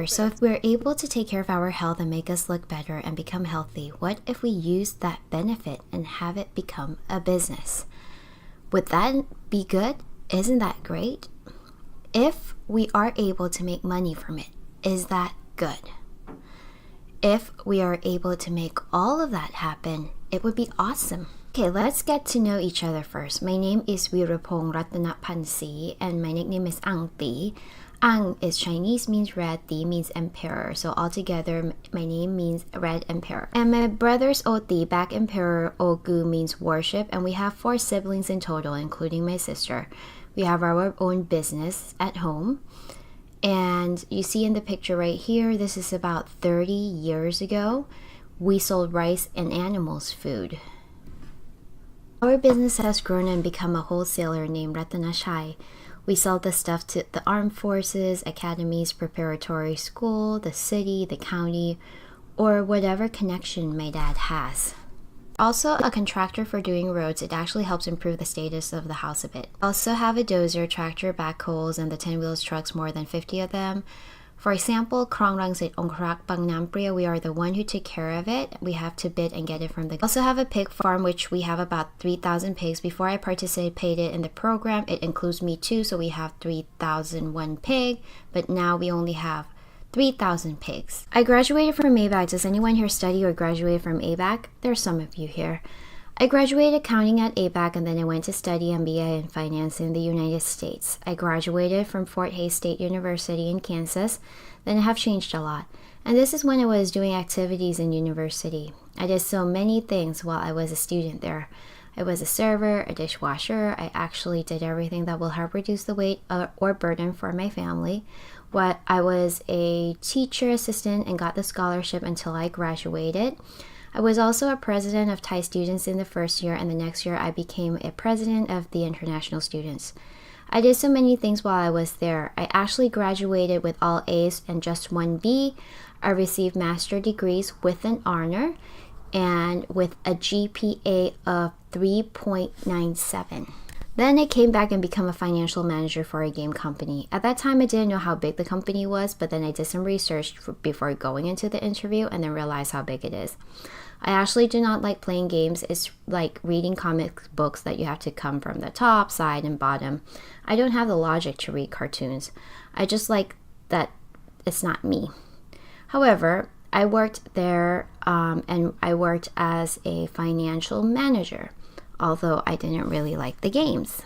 So if we're able to take care of our health and make us look better and become healthy, what if we use that benefit and have it become a business? Would that be good? Isn't that great? If we are able to make money from it, is that good? If we are able to make all of that happen, it would be awesome. Okay, let's get to know each other first. My name is Wirapong Ratanapansi and my nickname is Ang Ti. Ang is Chinese, means red, Ti means emperor. So altogether, my name means red emperor. And my brother's Oti, back emperor, Ogu means worship. And we have 4 siblings in total, including my sister. We have our own business at home. And you see in the picture right here, this is about 30 years ago. We sold rice and animals food. Our business has grown and become a wholesaler named Ratanashai. We sell the stuff to the armed forces, academies, preparatory school, the city, the county, or whatever connection my dad has. Also a contractor for doing roads. It actually helps improve the status of the house a bit. Also have a dozer, tractor, backhoes, and the 10-wheels trucks, more than 50 of them. For example, Krongrangsit Ongkrak Bangnam, we are the one who take care of it. We have to bid and get it from the... Also have a pig farm, which we have about 3,000 pigs. Before I participated in the program, it includes me too, so we have 3,001 pig, but now we only have 3,000 pigs. I graduated from ABAC. Does anyone here study or graduate from ABAC? There's some of you here. I graduated accounting at ABAC and then I went to study MBA in finance in the United States. I graduated from Fort Hays State University in Kansas. Then I have changed a lot. And this is when I was doing activities in university. I did so many things while I was a student there. I was a server, a dishwasher. I actually did everything that will help reduce the weight or burden for my family. I was a teacher assistant and got the scholarship until I graduated. I was also a president of Thai students in the first year, and the next year I became a president of the international students. I did so many things while I was there. I actually graduated with all A's and just 1 B. I received master degrees with an honor and with a GPA of 3.97. Then I came back and became a financial manager for a game company. At that time, I didn't know how big the company was, but then I did some research before going into the interview and then realized how big it is. I actually do not like playing games. It's like reading comic books that you have to come from the top, side, and bottom. I don't have the logic to read cartoons. I just like that it's not me. However, I worked there and I worked as a financial manager, although I didn't really like the games.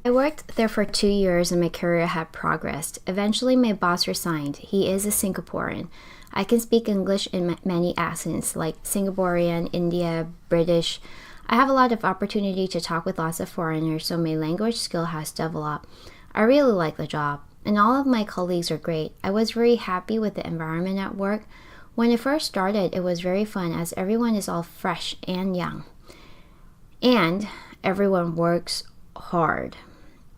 I worked there for 2 years and my career had progressed. Eventually my boss resigned. He is a Singaporean. I can speak English in many accents like Singaporean, India, British. I have a lot of opportunity to talk with lots of foreigners, so my language skill has developed. I really like the job and all of my colleagues are great. I was very happy with the environment at work. When I first started, it was very fun as everyone is all fresh and young. And everyone works hard.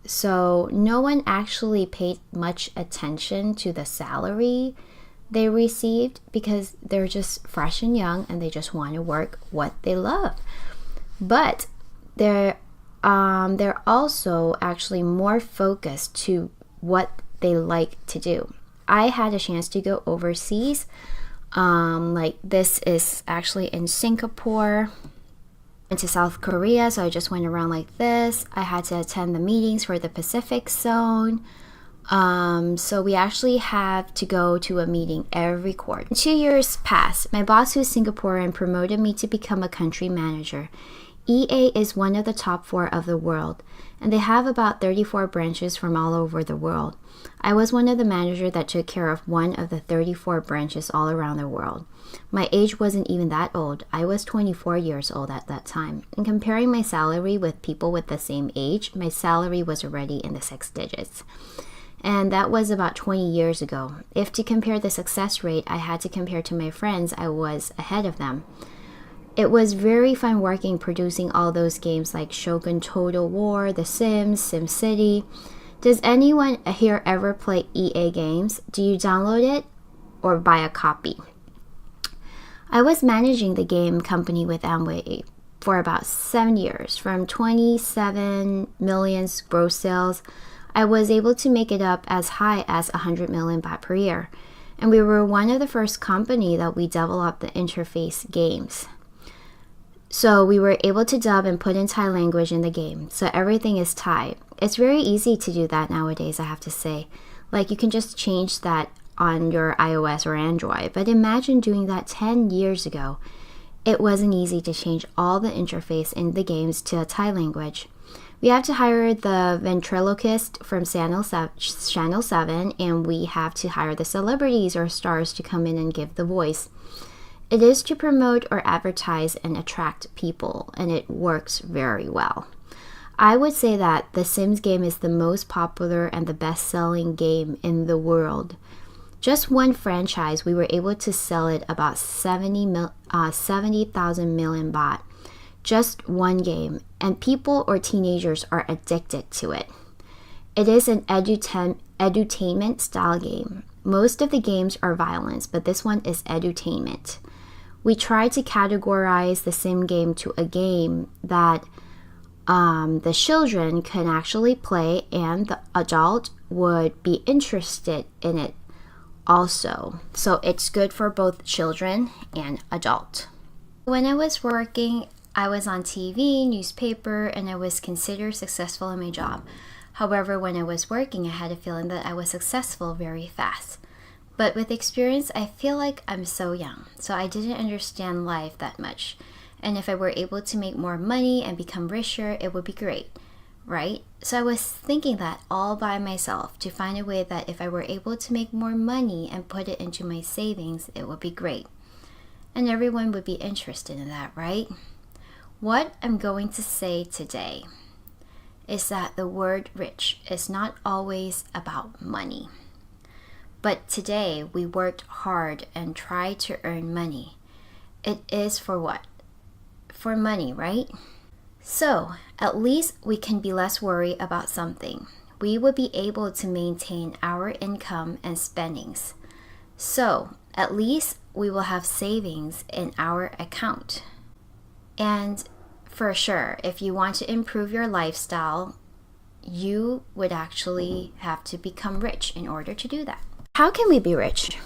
So no one actually paid much attention to the salary they received because they're just fresh and young and they just want to work what they love. But they're also actually more focused to what they like to do. I had a chance to go overseas. Like this is actually in Singapore. Went to South Korea, so I just went around like this. I had to attend the meetings for the Pacific Zone. So we actually have to go to a meeting every quarter. 2 years passed. My boss, who's Singaporean, promoted me to become a country manager. EA is one of the top 4 of the world, and they have about 34 branches from all over the world. I was one of the managers that took care of one of the 34 branches all around the world. My age wasn't even that old. I was 24 years old at that time. In comparing my salary with people with the same age, my salary was already in the 6 digits. And that was about 20 years ago. If to compare the success rate I had to compare to my friends, I was ahead of them. It was very fun working producing all those games like Shogun Total War, The Sims, SimCity. Does anyone here ever play EA games? Do you download it or buy a copy? I was managing the game company with Amway for about 7 years. From 27 million gross sales, I was able to make it up as high as 100 million baht per year. And we were one of the first company that we developed the interface games. So we were able to dub and put in Thai language in the game. So everything is Thai. It's very easy to do that nowadays, I have to say. Like you can just change that on your iOS or Android. But imagine doing that 10 years ago. It wasn't easy to change all the interface in the games to a Thai language. We have to hire the ventriloquist from Channel 7, and we have to hire the celebrities or stars to come in and give the voice. It is to promote or advertise and attract people, and it works very well. I would say that the Sims game is the most popular and the best-selling game in the world. Just one franchise, we were able to sell it about 70,000 million baht. Just one game, and people or teenagers are addicted to it. It is an edutainment style game. Most of the games are violence, but this one is edutainment. We try to categorize the sim game to a game that the children can actually play and the adult would be interested in it also. So it's good for both children and adult. When I was working, I was on TV, newspaper, and I was considered successful in my job. However, when I was working, I had a feeling that I was successful very fast. But with experience, I feel like I'm so young, so I didn't understand life that much. And if I were able to make more money and become richer, it would be great, right? So I was thinking that all by myself to find a way that if I were able to make more money and put it into my savings, it would be great. And everyone would be interested in that, right? What I'm going to say today is that the word rich is not always about money. But today we worked hard and tried to earn money. It is for what? For money, right? So at least we can be less worried about something. We will be able to maintain our income and spendings. So at least we will have savings in our account. And for sure, if you want to improve your lifestyle, you would actually have to become rich in order to do that. How can we be rich?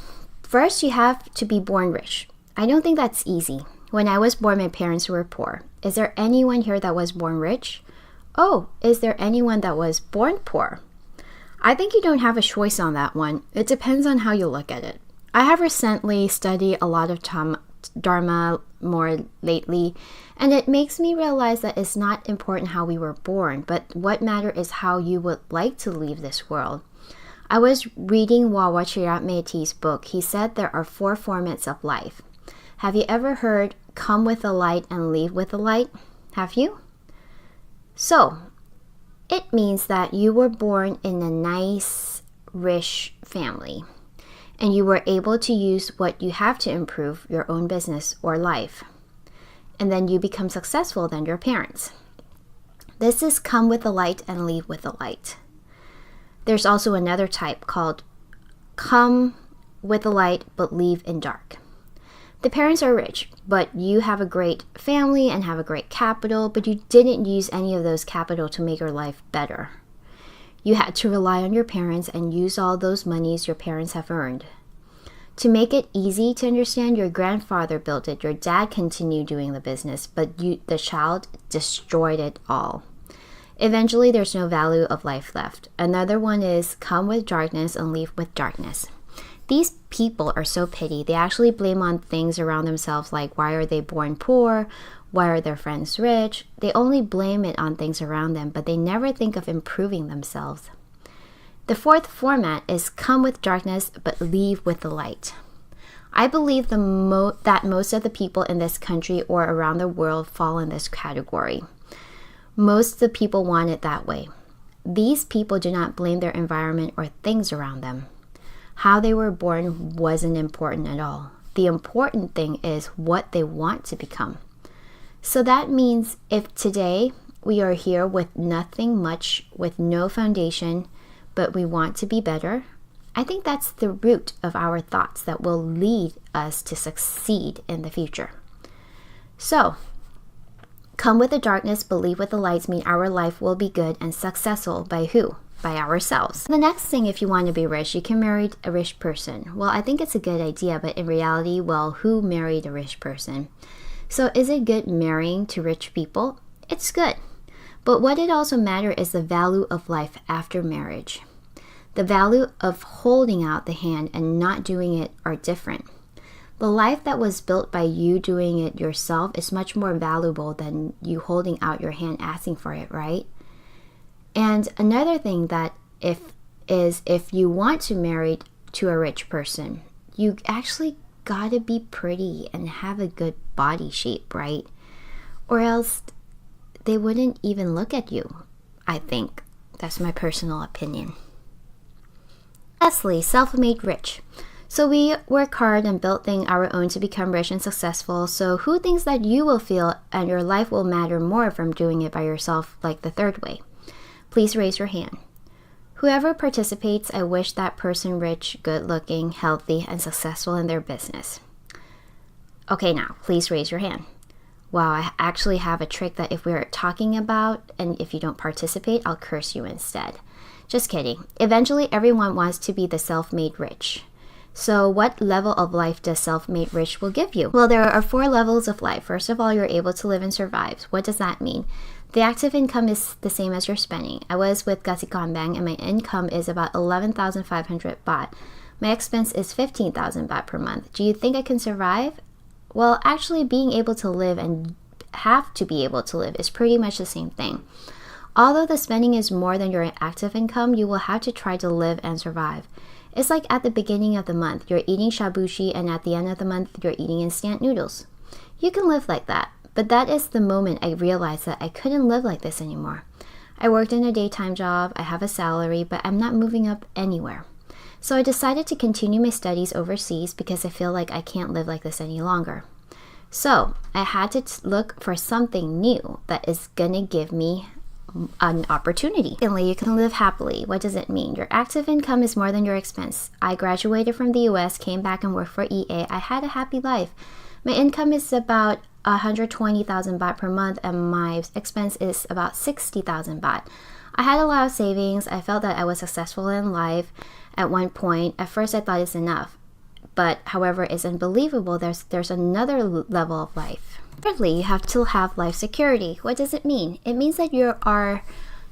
First, you have to be born rich. I don't think that's easy. When I was born, my parents were poor. Is there anyone here that was born rich? Oh, is there anyone that was born poor? I think you don't have a choice on that one. It depends on how you look at it. I have recently studied a lot of Dharma more lately, and it makes me realize that it's not important how we were born, but what matters is how you would like to leave this world. I was reading Wawa Chirat book. He said there are 4 formats of life. Have you ever heard come with the light and leave with the light? Have you? So, it means that you were born in a nice, rich family, and you were able to use what you have to improve your own business or life. And then you become successful than your parents. This is come with the light and leave with the light. There's also another type called come with the light but leave in dark. The parents are rich, but you have a great family and have a great capital, but you didn't use any of those capital to make your life better. You had to rely on your parents and use all those monies your parents have earned. To make it easy to understand, your grandfather built it, your dad continued doing the business, but the child destroyed it all. Eventually, there's no value of life left. Another one is come with darkness and leave with darkness. These people are so petty. They actually blame on things around themselves like why are they born poor? Why are their friends rich? They only blame it on things around them, but they never think of improving themselves. The 4th format is come with darkness but leave with the light. I believe that most of the people in this country or around the world fall in this category. Most of the people want it that way. These people do not blame their environment or things around them. How they were born wasn't important at all. The important thing is what they want to become. So that means if today we are here with nothing much, with no foundation, but we want to be better, I think that's the root of our thoughts that will lead us to succeed in the future. So, come with the darkness, believe with the lights mean our life will be good and successful by who? by ourselves. The next thing, if you want to be rich, you can marry a rich person. Well, I think it's a good idea, but in reality, well, who married a rich person? So is it good marrying to rich people? It's good. But what it also matters is the value of life after marriage. The value of holding out the hand and not doing it are different. The life that was built by you doing it yourself is much more valuable than you holding out your hand asking for it, right? And another thing that if you want to marry to a rich person, you actually gotta be pretty and have a good body shape, right? Or else they wouldn't even look at you, I think. That's my personal opinion. Lastly, self-made rich. So we work hard and build things our own to become rich and successful. So who thinks that you will feel and your life will matter more from doing it by yourself, like the third way? Please raise your hand. Whoever participates, I wish that person rich, good looking, healthy, and successful in their business. Okay, now, please raise your hand. Wow, I actually have a trick that if we're talking about and if you don't participate, I'll curse you instead. Just kidding. Eventually, everyone wants to be the self-made rich. So what level of life does self-made rich will give you? Well, there are 4 levels of life. First of all, you're able to live and survive. What does that mean? The active income is the same as your spending. I was with Kasikonbank and my income is about 11,500 baht. My expense is 15,000 baht per month. Do you think I can survive? Well, actually being able to live and have to be able to live is pretty much the same thing. Although the spending is more than your active income, you will have to try to live and survive. It's like at the beginning of the month, you're eating shabushi, and at the end of the month, you're eating instant noodles. You can live like that, but that is the moment I realized that I couldn't live like this anymore. I worked in a daytime job, I have a salary, but I'm not moving up anywhere. So I decided to continue my studies overseas because I feel like I can't live like this any longer. So I had to look for something new that is gonna give me an opportunity. Secondly, you can live happily. What does it mean? Your active income is more than your expense. I graduated from the US, came back and worked for EA. I had a happy life. My income is about 120,000 baht per month and my expense is about 60,000 baht. I had a lot of savings. I felt that I was successful in life at one point. At first I thought it's enough. But however, it's unbelievable. There's another level of life. Thirdly, you have to have life security. What does it mean? It means that you are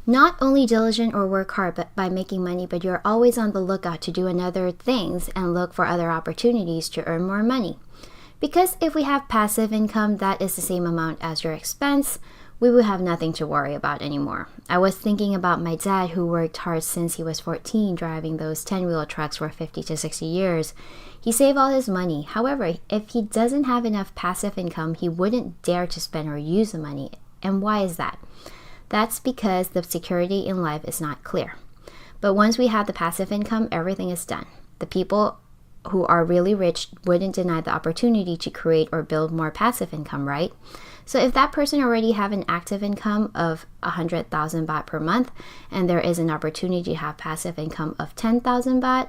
not only diligent or work hard by making money, but you're always on the lookout to do other things and look for other opportunities to earn more money. Because if we have passive income that is the same amount as your expense, we will have nothing to worry about anymore. I was thinking about my dad who worked hard since he was 14 driving those 10-wheel trucks for 50 to 60 years. He saved all his money. However, if he doesn't have enough passive income, he wouldn't dare to spend or use the money. And why is that? That's because the security in life is not clear. But once we have the passive income, everything is done. The people who are really rich wouldn't deny the opportunity to create or build more passive income, right? So if that person already have an active income of 100,000 baht per month and there is an opportunity to have passive income of 10,000 baht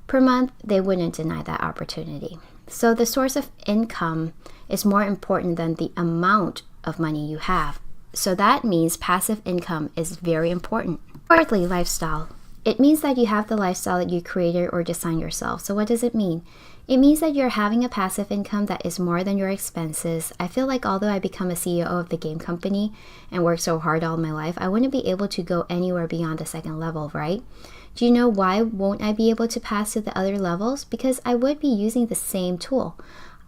per month, they wouldn't deny that opportunity. So the source of income is more important than the amount of money you have. So that means passive income is very important. Fourthly, lifestyle. It means that you have the lifestyle that you created or designed yourself. So what does it mean? It means that you're having a passive income that is more than your expenses. I feel like although I become a CEO of the game company and work so hard all my life, I wouldn't be able to go anywhere beyond the second level, right? Do you know why won't I be able to pass to the other levels? Because I would be using the same tool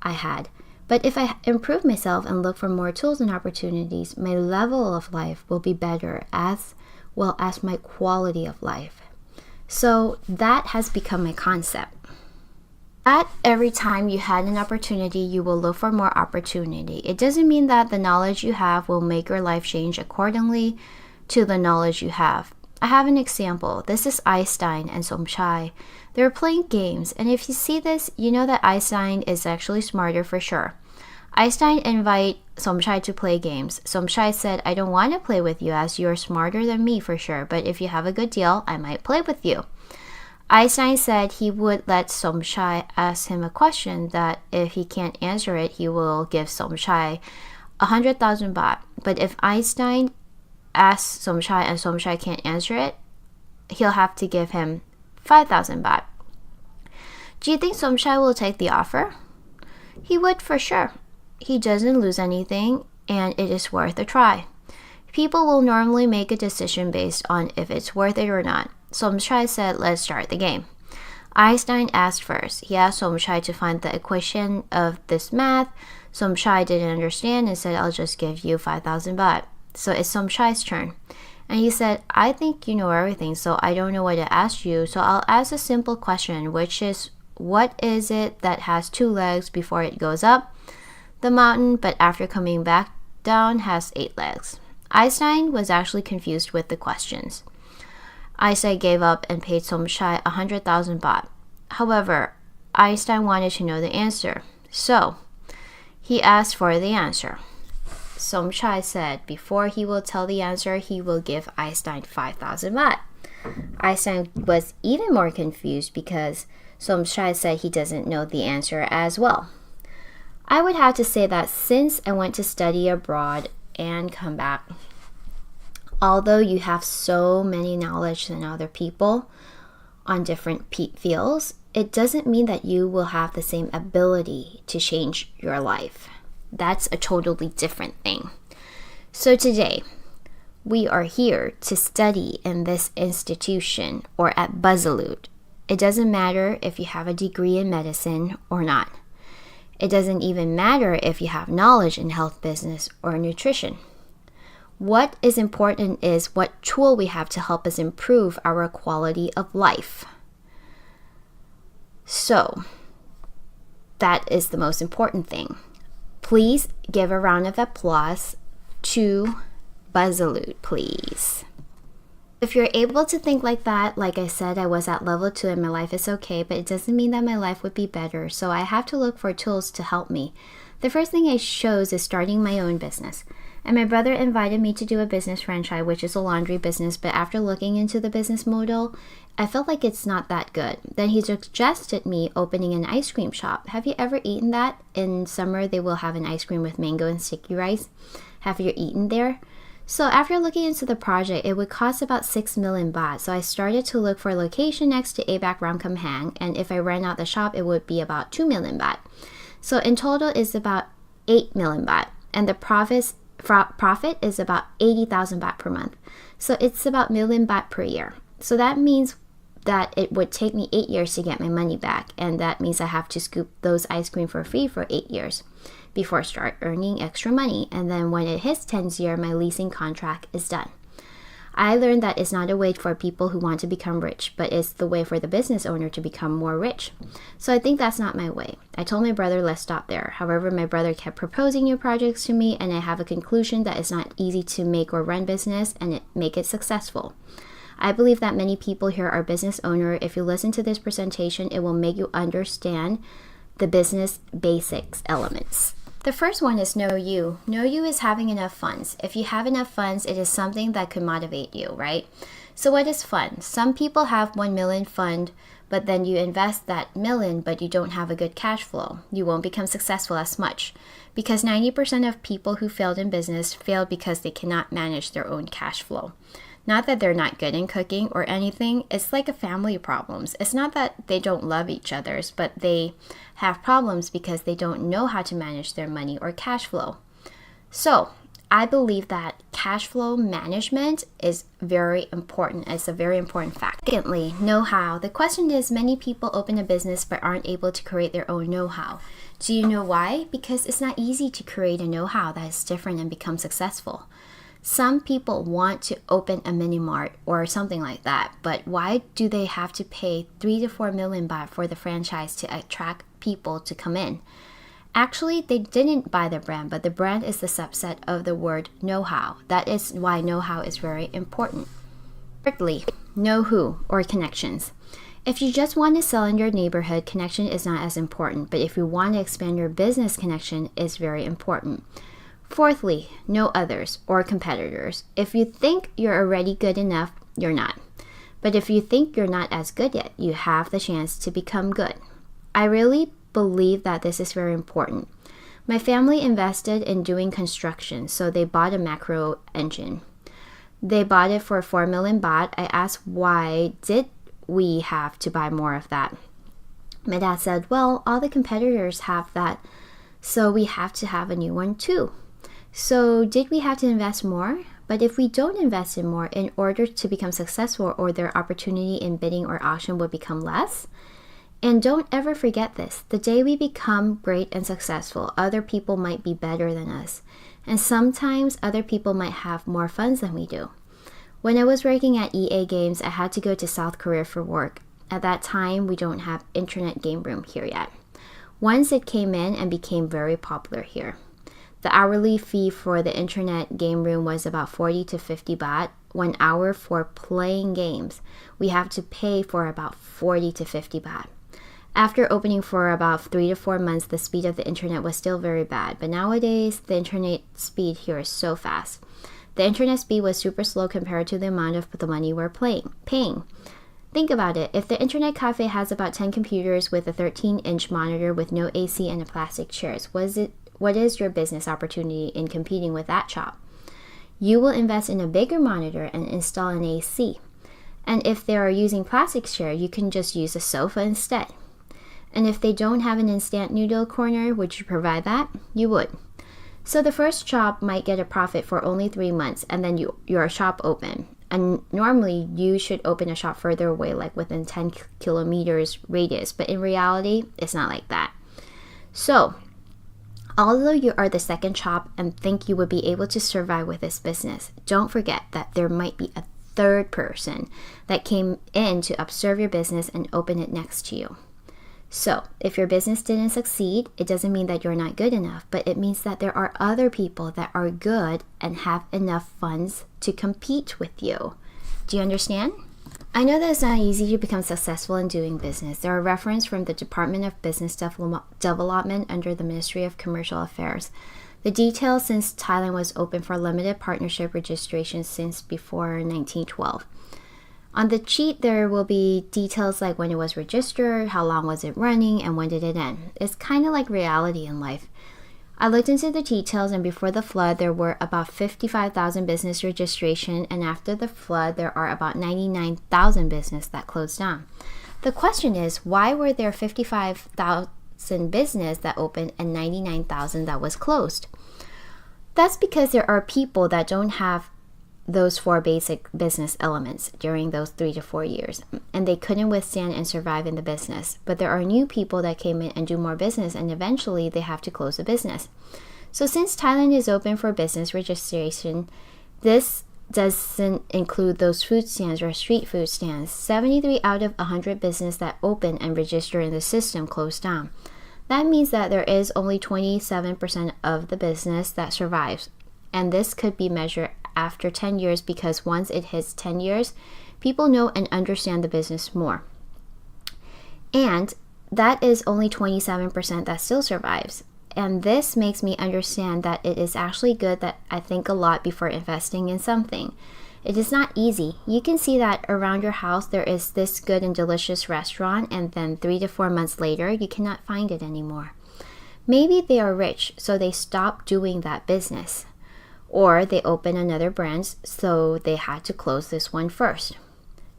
I had. But if I improve myself and look for more tools and opportunities, my level of life will be better as well as my quality of life. So that has become my concept. That every time you had an opportunity, you will look for more opportunity. It doesn't mean that the knowledge you have will make your life change accordingly to the knowledge you have. I have an example. This is Einstein and Somchai. They're playing games, and if you see this, you know that Einstein is actually smarter for sure. Einstein invited Somchai to play games. Somchai said, I don't want to play with you as you're smarter than me for sure, but if you have a good deal, I might play with you. Einstein said he would let Somchai ask him a question that if he can't answer it, he will give Somchai 100,000 baht. But if Einstein asks Somchai and Somchai can't answer it, he'll have to give him 5,000 baht. Do you think Somchai will take the offer? He would for sure. He doesn't lose anything, and it is worth a try. People will normally make a decision based on if it's worth it or not. Somchai said, let's start the game. Einstein asked first. He asked Somchai to find the equation of this math. Somchai didn't understand and said, I'll just give you 5,000 baht. So it's Somchai's turn. And he said, I think you know everything, so I don't know what to ask you. So I'll ask a simple question, which is, what is it that has 2 legs before it goes up the mountain, but after coming back down has 8 legs? Einstein was actually confused with the questions. Einstein gave up and paid Somchai 100,000 baht. However, Einstein wanted to know the answer, so he asked for the answer. Somchai said before he will tell the answer, he will give Einstein 5,000 baht. Einstein was even more confused because Somchai said he doesn't know the answer as well. I would have to say that since I went to study abroad and come back, although you have so many knowledge than other people on different fields, it doesn't mean that you will have the same ability to change your life. That's a totally different thing. So today, we are here to study in this institution or at Buzzaloot. It doesn't matter if you have a degree in medicine or not. It doesn't even matter if you have knowledge in health business or nutrition. What is important is what tool we have to help us improve our quality of life. So, that is the most important thing. Please give a round of applause to Buzzaloot, please. If you're able to think like that, like I said, I was at level 2 and my life is okay, but it doesn't mean that my life would be better, so I have to look for tools to help me. The first thing I chose is starting my own business. And my brother invited me to do a business franchise, which is a laundry business, but after looking into the business model, I felt like it's not that good. Then he suggested me opening an ice cream shop. Have you ever eaten that? In summer, they will have an ice cream with mango and sticky rice. Have you eaten there? So after looking into the project, it would cost about 6 million baht. So I started to look for a location next to ABAC Ramkham Hang, and if I rent out the shop, it would be about 2 million baht. So in total, it's about 8 million baht, and the profit is about 80,000 baht per month. So it's about million baht per year. So that means that it would take me 8 years to get my money back, and that means I have to scoop those ice cream for free for 8 years before I start earning extra money. And then when it hits 10th year, my leasing contract is done. I learned that it's not a way for people who want to become rich, but it's the way for the business owner to become more rich. So I think that's not my way. I told my brother, let's stop there. However, my brother kept proposing new projects to me, and I have a conclusion that it's not easy to make or run business and make it successful. I believe that many people here are business owners. If you listen to this presentation, it will make you understand the business basics elements. The first one is know you. Know you is having enough funds. If you have enough funds, it is something that could motivate you, right? So what is fun? Some people have 1 million fund, but then you invest that million, but you don't have a good cash flow. You won't become successful as much because 90% of people who failed in business failed because they cannot manage their own cash flow. Not that they're not good in cooking or anything. It's like a family problems. It's not that they don't love each other, but they have problems because they don't know how to manage their money or cash flow. So I believe that cash flow management is very important. It's a very important fact. Secondly, know-how. The question is, many people open a business but aren't able to create their own know-how. Do you know why? Because it's not easy to create a know-how that is different and become successful. Some people want to open a mini mart or something like that, but why do they have to pay 3 to 4 million baht for the franchise to attract people to come in? Actually, they didn't buy the brand, but the brand is the subset of the word know-how. That is why know-how is very important. Thirdly, know who or connections. If you just want to sell in your neighborhood, connection is not as important, but if you want to expand your business, connection is very important. Fourthly, know others or competitors. If you think you're already good enough, you're not. But if you think you're not as good yet, you have the chance to become good. I really believe that this is very important. My family invested in doing construction, so they bought a macro engine. They bought it for 4 million baht. I asked why did we have to buy more of that. My dad said, well, all the competitors have that, so we have to have a new one too. So did we have to invest more? But if we don't invest in more in order to become successful, or their opportunity in bidding or auction would become less? And don't ever forget this. The day we become great and successful, other people might be better than us. And sometimes other people might have more funds than we do. When I was working at EA Games, I had to go to South Korea for work. At that time, we don't have internet game room here yet. Once it came in and became very popular here. The hourly fee for the internet game room was about 40 to 50 baht. 1 hour for playing games, we have to pay for about 40 to 50 baht. After opening for about 3 to 4 months, the speed of the internet was still very bad. But nowadays, the internet speed here is so fast. The internet speed was super slow compared to the amount of the money we're paying. Think about it. If the internet cafe has about 10 computers with a 13-inch monitor with no AC and a plastic chairs, what is your business opportunity in competing with that shop? You will invest in a bigger monitor and install an AC. And if they are using plastic chair, you can just use a sofa instead. And if they don't have an instant noodle corner, would you provide that? You would. So the first shop might get a profit for only 3 months, and then your shop open. And normally you should open a shop further away, like within 10 kilometers radius. But in reality, it's not like that. So, although you are the second shop and think you would be able to survive with this business, don't forget that there might be a third person that came in to observe your business and open it next to you. So, if your business didn't succeed, it doesn't mean that you're not good enough, but it means that there are other people that are good and have enough funds to compete with you. Do you understand? I know that it's not easy to become successful in doing business. There are references from the Department of Business Development under the Ministry of Commercial Affairs. The details since Thailand was open for limited partnership registration since before 1912. On the sheet, there will be details like when it was registered, how long was it running, and when did it end. It's kind of like reality in life. I looked into the details, and before the flood, there were about 55,000 business registration, and after the flood, there are about 99,000 business that closed down. The question is, why were there 55,000 business that opened and 99,000 that was closed? That's because there are people that don't have those 4 basic business elements during those 3 to 4 years, and they couldn't withstand and survive in the business. But there are new people that came in and do more business, and eventually they have to close the business. So since Thailand is open for business registration, this doesn't include those food stands or street food stands. 73 out of 100 business that open and register in the system closed down. That means that there is only 27% of the business that survives, and this could be measured after 10 years, because once it hits 10 years, people know and understand the business more. And that is only 27% that still survives. And this makes me understand that it is actually good that I think a lot before investing in something. It is not easy. You can see that around your house there is this good and delicious restaurant, and then 3 to 4 months later, you cannot find it anymore. Maybe they are rich, so they stop doing that business. Or they open another brand, so they had to close this one first.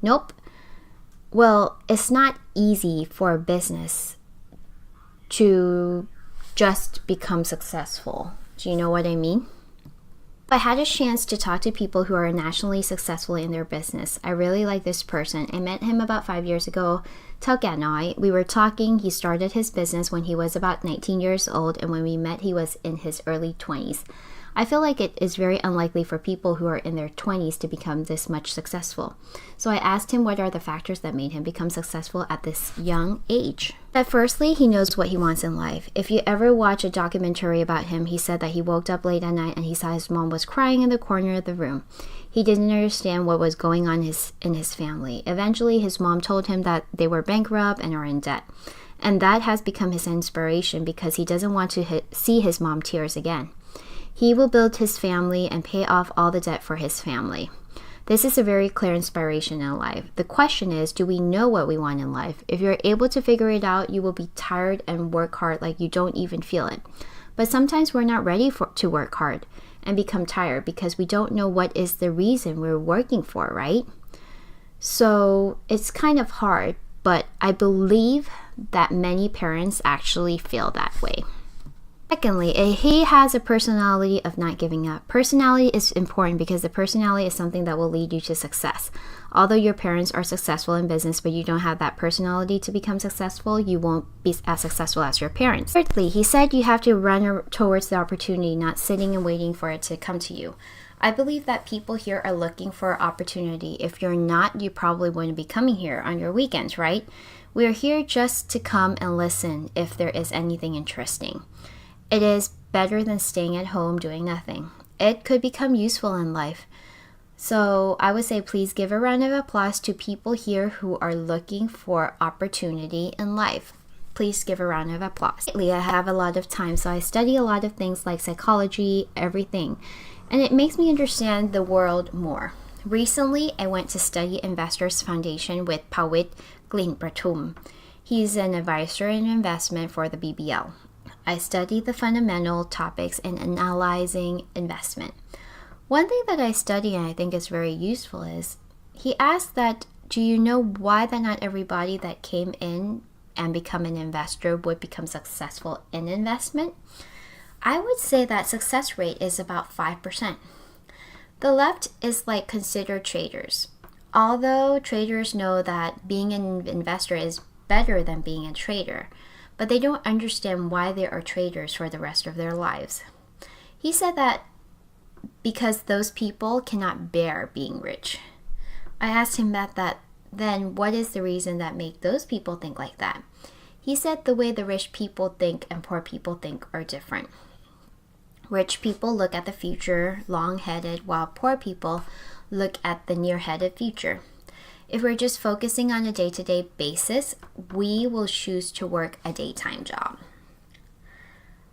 Nope. Well, it's not easy for a business to just become successful. Do you know what I mean? I had a chance to talk to people who are nationally successful in their business. I really like this person. I met him about 5 years ago. Tel Ganoi. We were talking. He started his business when he was about 19 years old, and when we met, he was in his early 20s. I feel like it is very unlikely for people who are in their 20s to become this much successful. So I asked him what are the factors that made him become successful at this young age. But firstly, he knows what he wants in life. If you ever watch a documentary about him, he said that he woke up late at night and he saw his mom was crying in the corner of the room. He didn't understand what was going on in his family. Eventually, his mom told him that they were bankrupt and are in debt. And that has become his inspiration because he doesn't want to see his mom tears again. He will build his family and pay off all the debt for his family. This is a very clear inspiration in life. The question is, do we know what we want in life? If you're able to figure it out, you will be tired and work hard like you don't even feel it. But sometimes we're not ready to work hard. and become tired because we don't know what is the reason we're working for, right? So it's kind of hard, but I believe that many parents actually feel that way. Secondly, he has a personality of not giving up. Personality is important because the personality is something that will lead you to success. Although your parents are successful in business, but you don't have that personality to become successful, you won't be as successful as your parents. Thirdly, he said you have to run towards the opportunity, not sitting and waiting for it to come to you. I believe that people here are looking for opportunity. If you're not, you probably wouldn't be coming here on your weekends, right? We are here just to come and listen if there is anything interesting. It is better than staying at home doing nothing. It could become useful in life. So I would say please give a round of applause to people here who are looking for opportunity in life. Please give a round of applause. Lately, I have a lot of time, so I study a lot of things like psychology, everything. And it makes me understand the world more. Recently, I went to study Investors Foundation with Pawit Glinpratum. He's an advisor in investment for the BBL. I studied the fundamental topics in analyzing investment. One thing that I study and I think is very useful is he asked that, do you know why that not everybody that came in and become an investor would become successful in investment? I would say that success rate is about 5%. The left is like considered traders. Although traders know that being an investor is better than being a trader, but they don't understand why they are traders for the rest of their lives. He said that because those people cannot bear being rich. I asked him that then what is the reason that make those people think like that? He said the way the rich people think and poor people think are different. Rich people look at the future, long-headed, while poor people look at the near-headed future. If we're just focusing on a day-to-day basis, we will choose to work a daytime job.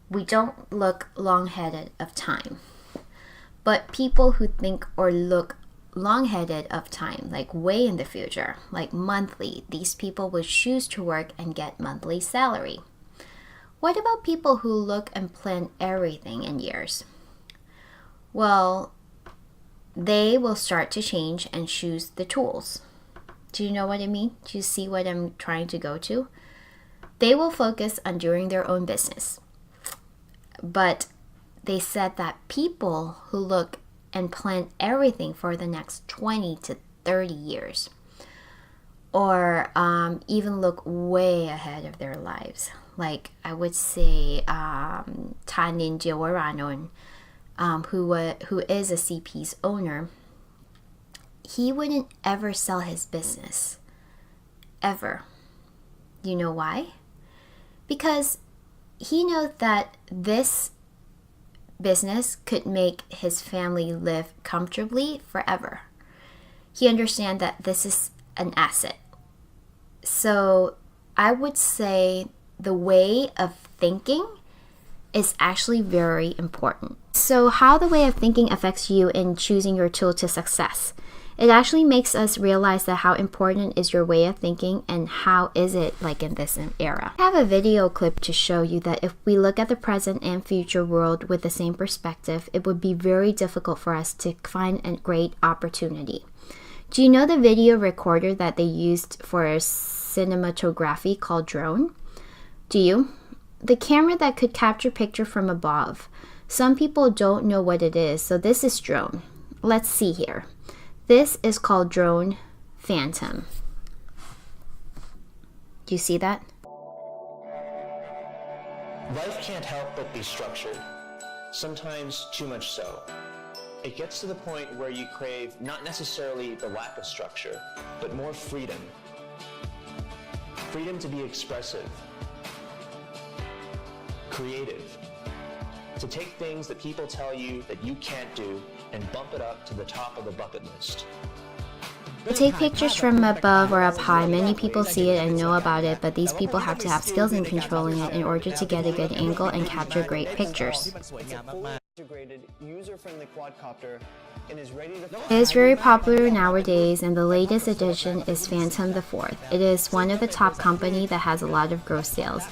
We don't look long-headed of time. But people who think or look long-headed of time, like way in the future, like monthly, these people will choose to work and get monthly salary. What about people who look and plan everything in years? Well, they will start to change and choose the tools. Do you know what I mean? Do you see what I'm trying to go to? They will focus on doing their own business. But they said that people who look and plan everything for the next 20 to 30 years, or even look way ahead of their lives, like I would say Tanin Jawaranon, who is a CP's owner, he wouldn't ever sell his business. Ever. You know why? Because he knows that this business could make his family live comfortably forever. He understands that this is an asset. So I would say the way of thinking is actually very important. So how the way of thinking affects you in choosing your tool to success. It actually makes us realize that how important is your way of thinking and how is it like in this era. I have a video clip to show you that if we look at the present and future world with the same perspective, it would be very difficult for us to find a great opportunity. Do you know the video recorder that they used for cinematography called drone? Do you? The camera that could capture picture from above. Some people don't know what it is, so this is drone. Let's see here. This is called Drone Phantom. Do you see that? Life can't help but be structured, sometimes too much so. It gets to the point where you crave not necessarily the lack of structure, but more freedom. Freedom to be expressive, creative, to take things that people tell you that you can't do and bump it up to the top of the bucket list. To take pictures from above or up high, many people see it and know about it, but these people have to have skills in controlling it in order to get a good angle and capture great pictures. It is very popular nowadays, and the latest edition is Phantom the 4th. It is one of the top company that has a lot of gross sales.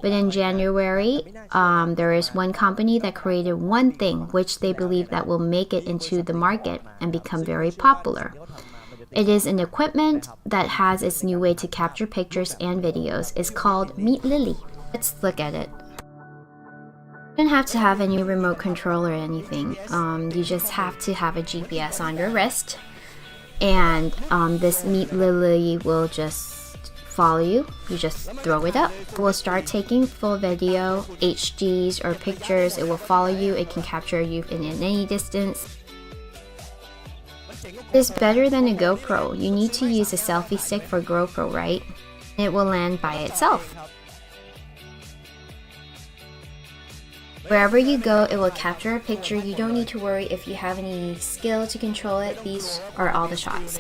But in January, there is one company that created one thing which they believe that will make it into the market and become very popular. It is an equipment that has its new way to capture pictures and videos. It's called Meet Lily. Let's look at it. You don't have to have any remote control or anything. You just have to have a GPS on your wrist, and this Meet Lily will just follow you. You just throw it up. It will start taking full video, HDs or pictures. It will follow you. It can capture you in any distance. It's better than a GoPro. You need to use a selfie stick for GoPro, right? It will land by itself. Wherever you go, it will capture a picture. You don't need to worry if you have any skill to control it. These are all the shots.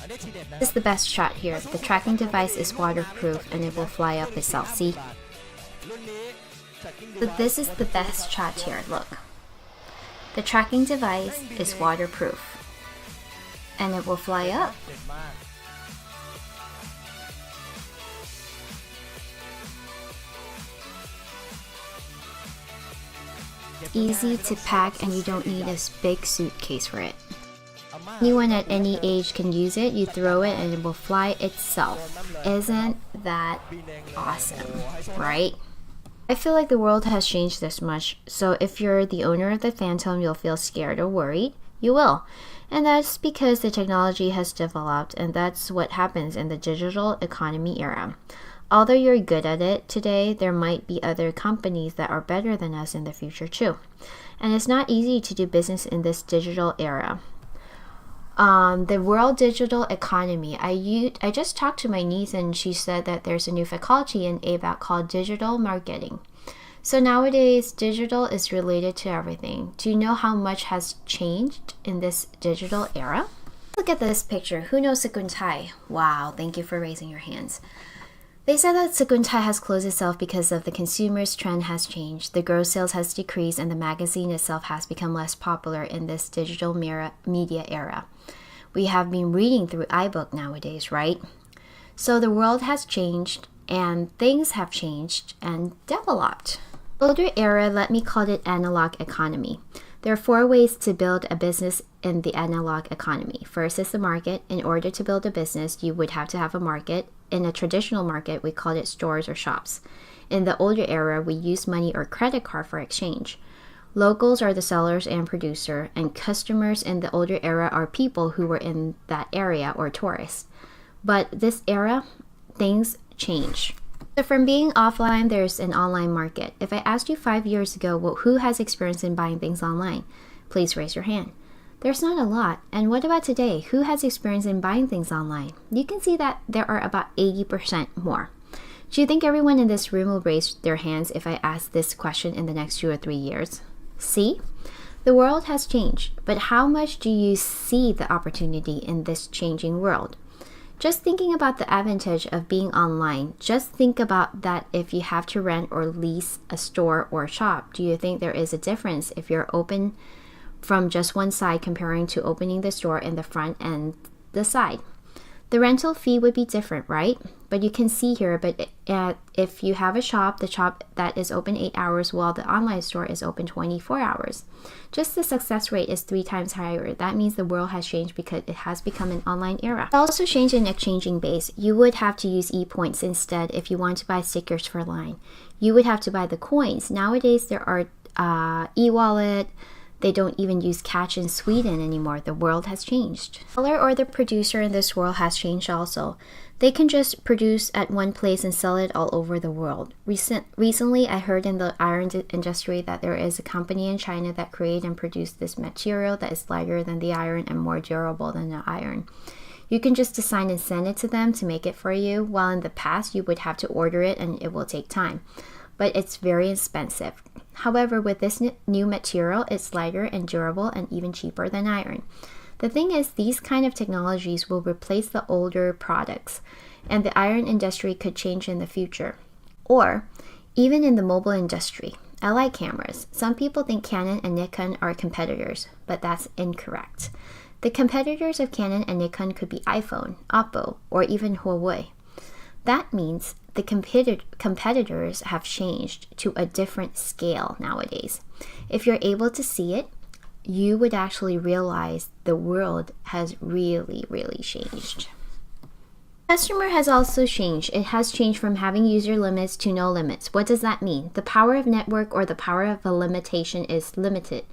This is the best shot here. The tracking device is waterproof and it will fly up itself. See? So this is the best shot here. Look. The tracking device is waterproof and it will fly up. Easy to pack and you don't need a big suitcase for it. Anyone at any age can use it. You throw it and it will fly itself. Isn't that awesome, right? I feel like the world has changed this much, so if you're the owner of the Phantom, you'll feel scared or worried. You will. And that's because the technology has developed, and that's what happens in the digital economy era. Although you're good at it today, there might be other companies that are better than us in the future too. And it's not easy to do business in this digital era. The world digital economy, I just talked to my niece and she said that there's a new faculty in ABAC called digital marketing. So nowadays, digital is related to everything. Do you know how much has changed in this digital era? Look at this picture. Who knows Sekuntai? Wow, thank you for raising your hands. They said that Sekuntai has closed itself because of the consumer's trend has changed, the gross sales has decreased, and the magazine itself has become less popular in this digital media era. We have been reading through iBook nowadays, right? So the world has changed, and things have changed and developed. Older era, let me call it analog economy. There are 4 ways to build a business in the analog economy. First is the market. In order to build a business, you would have to have a market. In a traditional market, we call it stores or shops. In the older era, we use money or credit card for exchange. Locals are the sellers and producer, and customers in the older era are people who were in that area or tourists. But this era, things change. So from being offline, there's an online market. If I asked you 5 years ago, well, who has experience in buying things online? Please raise your hand. There's not a lot. And what about today? Who has experience in buying things online? You can see that there are about 80% more. Do you think everyone in this room will raise their hands if I ask this question in the next 2 or 3 years? See? The world has changed, but how much do you see the opportunity in this changing world? Just thinking about the advantage of being online, just think about that if you have to rent or lease a store or shop. Do you think there is a difference if you're open from just one side comparing to opening the store in the front and the side? The rental fee would be different, right? But you can see here, but if you have a shop, the shop that is open 8 hours while the online store is open 24 hours. Just the success rate is 3 times higher. That means the world has changed because it has become an online era. It also changed in exchanging base. You would have to use e-points instead if you want to buy stickers for Line. You would have to buy the coins. Nowadays, there are e-wallet. They don't even use cash in Sweden anymore. The world has changed. The seller or the producer in this world has changed also. They can just produce at one place and sell it all over the world. Recently, I heard in the iron industry that there is a company in China that created and produced this material that is lighter than the iron and more durable than the iron. You can just design and send it to them to make it for you, while in the past you would have to order it and it will take time. But it's very expensive. However, with this new material, it's lighter and durable and even cheaper than iron. The thing is, these kind of technologies will replace the older products, and the iron industry could change in the future. Or, even in the mobile industry. I like cameras. Some people think Canon and Nikon are competitors, but that's incorrect. The competitors of Canon and Nikon could be iPhone, Oppo, or even Huawei. That means the competitors have changed to a different scale nowadays. If you're able to see it, you would actually realize the world has really, really changed. Customer has also changed. It has changed from having user limits to no limits. What does that mean? The power of network or the power of a limitation is limited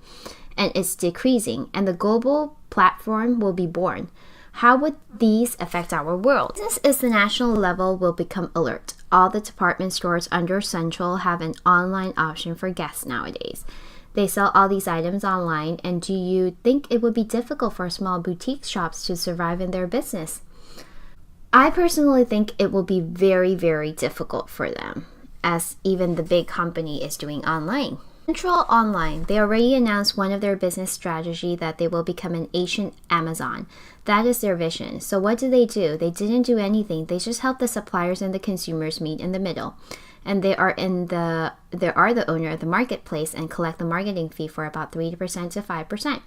and it's decreasing, and the global platform will be born. How would these affect our world? Business is the national level will become alert. All the department stores under Central have an online option for guests nowadays. They sell all these items online, and do you think it would be difficult for small boutique shops to survive in their business? I personally think it will be very, very difficult for them, as even the big company is doing online. Central Online, they already announced one of their business strategy that they will become an Asian Amazon. That is their vision. So what do? They didn't do anything. They just help the suppliers and the consumers meet in the middle. And they are the owner of the marketplace and collect the marketing fee for about 3% to 5%.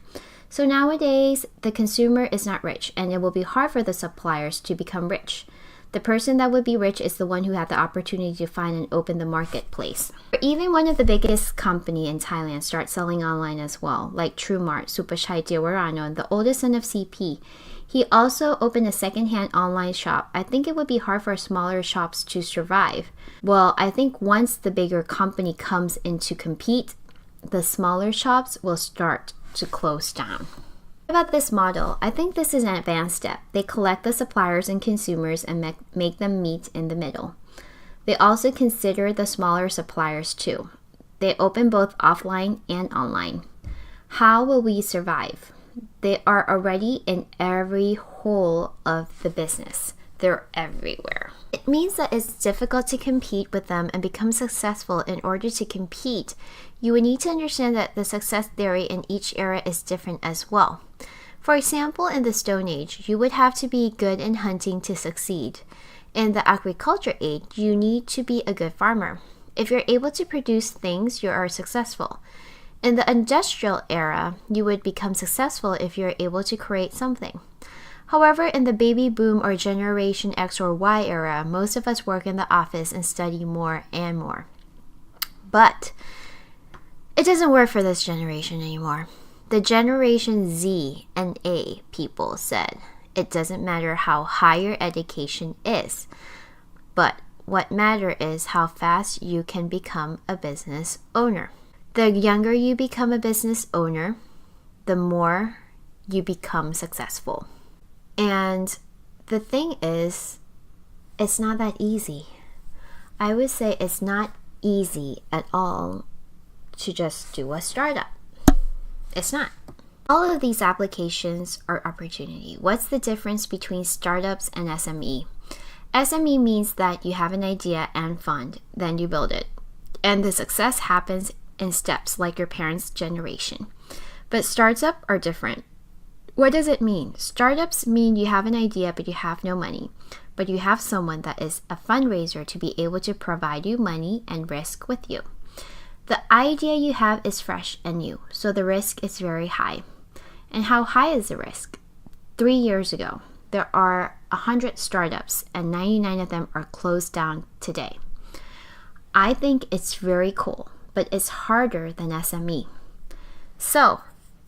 So nowadays, the consumer is not rich, and it will be hard for the suppliers to become rich. The person that would be rich is the one who had the opportunity to find and open the marketplace. Or even one of the biggest company in Thailand starts selling online as well, like TrueMart, Supachai Diwarano, the oldest son of CP. He also opened a second-hand online shop. I think it would be hard for smaller shops to survive. Well, I think once the bigger company comes in to compete, the smaller shops will start to close down. What about this model? I think this is an advanced step. They collect the suppliers and consumers and make them meet in the middle. They also consider the smaller suppliers too. They open both offline and online. How will we survive? They are already in every hole of the business. They're everywhere. It means that it's difficult to compete with them and become successful. In order to compete, you would need to understand that the success theory in each era is different as well. For example, in the Stone Age, you would have to be good in hunting to succeed. In the agriculture age, you need to be a good farmer. If you're able to produce things, you are successful. In the industrial era, you would become successful if you're able to create something. However, in the baby boom or Generation X or Y era, most of us work in the office and study more and more. But it doesn't work for this generation anymore. The Generation Z and A people said, it doesn't matter how high your education is, but what matters is how fast you can become a business owner. The younger you become a business owner, the more you become successful. And the thing is, it's not that easy. I would say it's not easy at all to just do a startup. It's not. All of these applications are opportunity. What's the difference between startups and SME? SME means that you have an idea and fund, then you build it. And the success happens in steps like your parents' generation. But startups are different. What does it mean? Startups mean you have an idea but you have no money, but you have someone that is a fundraiser to be able to provide you money and risk with you. The idea you have is fresh and new, so the risk is very high. And how high is the risk? 3 years ago, there are 100 startups and 99 of them are closed down today. I think it's very cool, but it's harder than SME. So,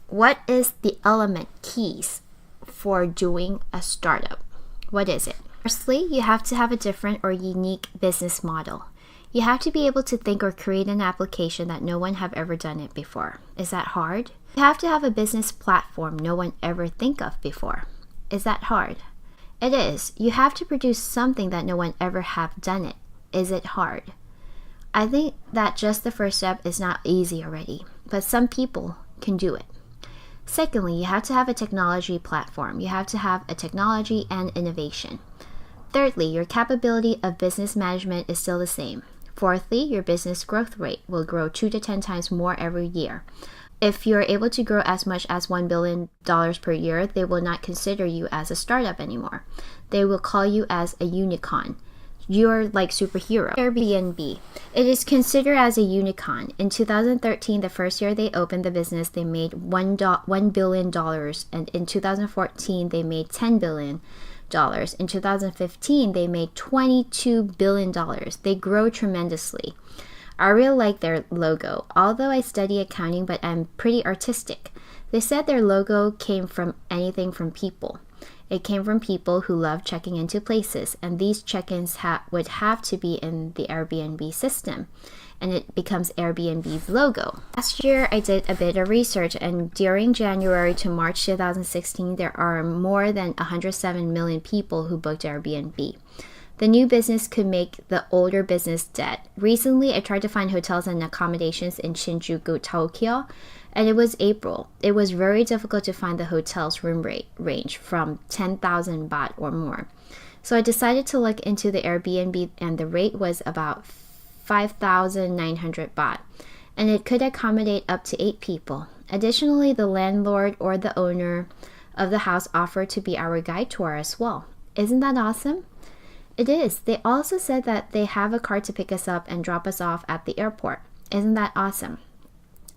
what is the element keys for doing a startup? What is it? Firstly, you have to have a different or unique business model. You have to be able to think or create an application that no one have ever done it before. Is that hard? You have to have a business platform no one ever think of before. Is that hard? It is. You have to produce something that no one ever have done it. Is it hard? I think that just the first step is not easy already, but some people can do it. Secondly, you have to have a technology platform. You have to have a technology and innovation. Thirdly, your capability of business management is still the same. Fourthly, your business growth rate will grow 2 to 10 times more every year. If you're able to grow as much as $1 billion per year, they will not consider you as a startup anymore. They will call you as a unicorn. You're like superhero. Airbnb. It is considered as a unicorn. In 2013, the first year they opened the business, they made $1 billion. And in 2014, they made $10 billion. In 2015, they made $22 billion. They grow tremendously. I really like their logo. Although I study accounting, but I'm pretty artistic. They said their logo came from anything from people. It came from people who love checking into places, and these check-ins would have to be in the Airbnb system, and it becomes Airbnb's logo. Last year, I did a bit of research, and during January to March 2016, there are more than 107 million people who booked Airbnb. The new business could make the older business dead. Recently, I tried to find hotels and accommodations in Shinjuku, Tokyo, and it was April. It was very difficult to find the hotel's room rate range from 10,000 baht or more. So I decided to look into the Airbnb, and the rate was about 5,900 baht, and it could accommodate up to 8 people. Additionally, the landlord or the owner of the house offered to be our guide tour as well. Isn't that awesome? It is. They also said that they have a car to pick us up and drop us off at the airport. Isn't that awesome?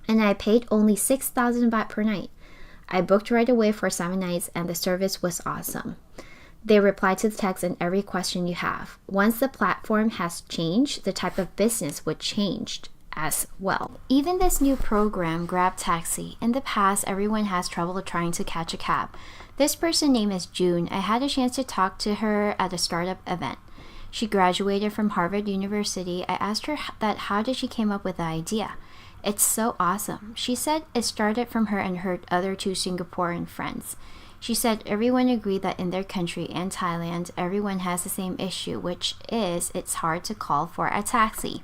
And I paid only 6,000 baht per night. I booked right away for 7 nights, and the service was awesome. They reply to the text and every question you have. Once the platform has changed, the type of business would change as well. Even this new program, Grab Taxi, in the past, everyone has trouble trying to catch a cab. This person's name is June. I had a chance to talk to her at a startup event. She graduated from Harvard University. I asked her how did she came up with the idea. It's so awesome. She said it started from her and her other 2 Singaporean friends. She said everyone agreed that in their country and Thailand, everyone has the same issue, which is it's hard to call for a taxi.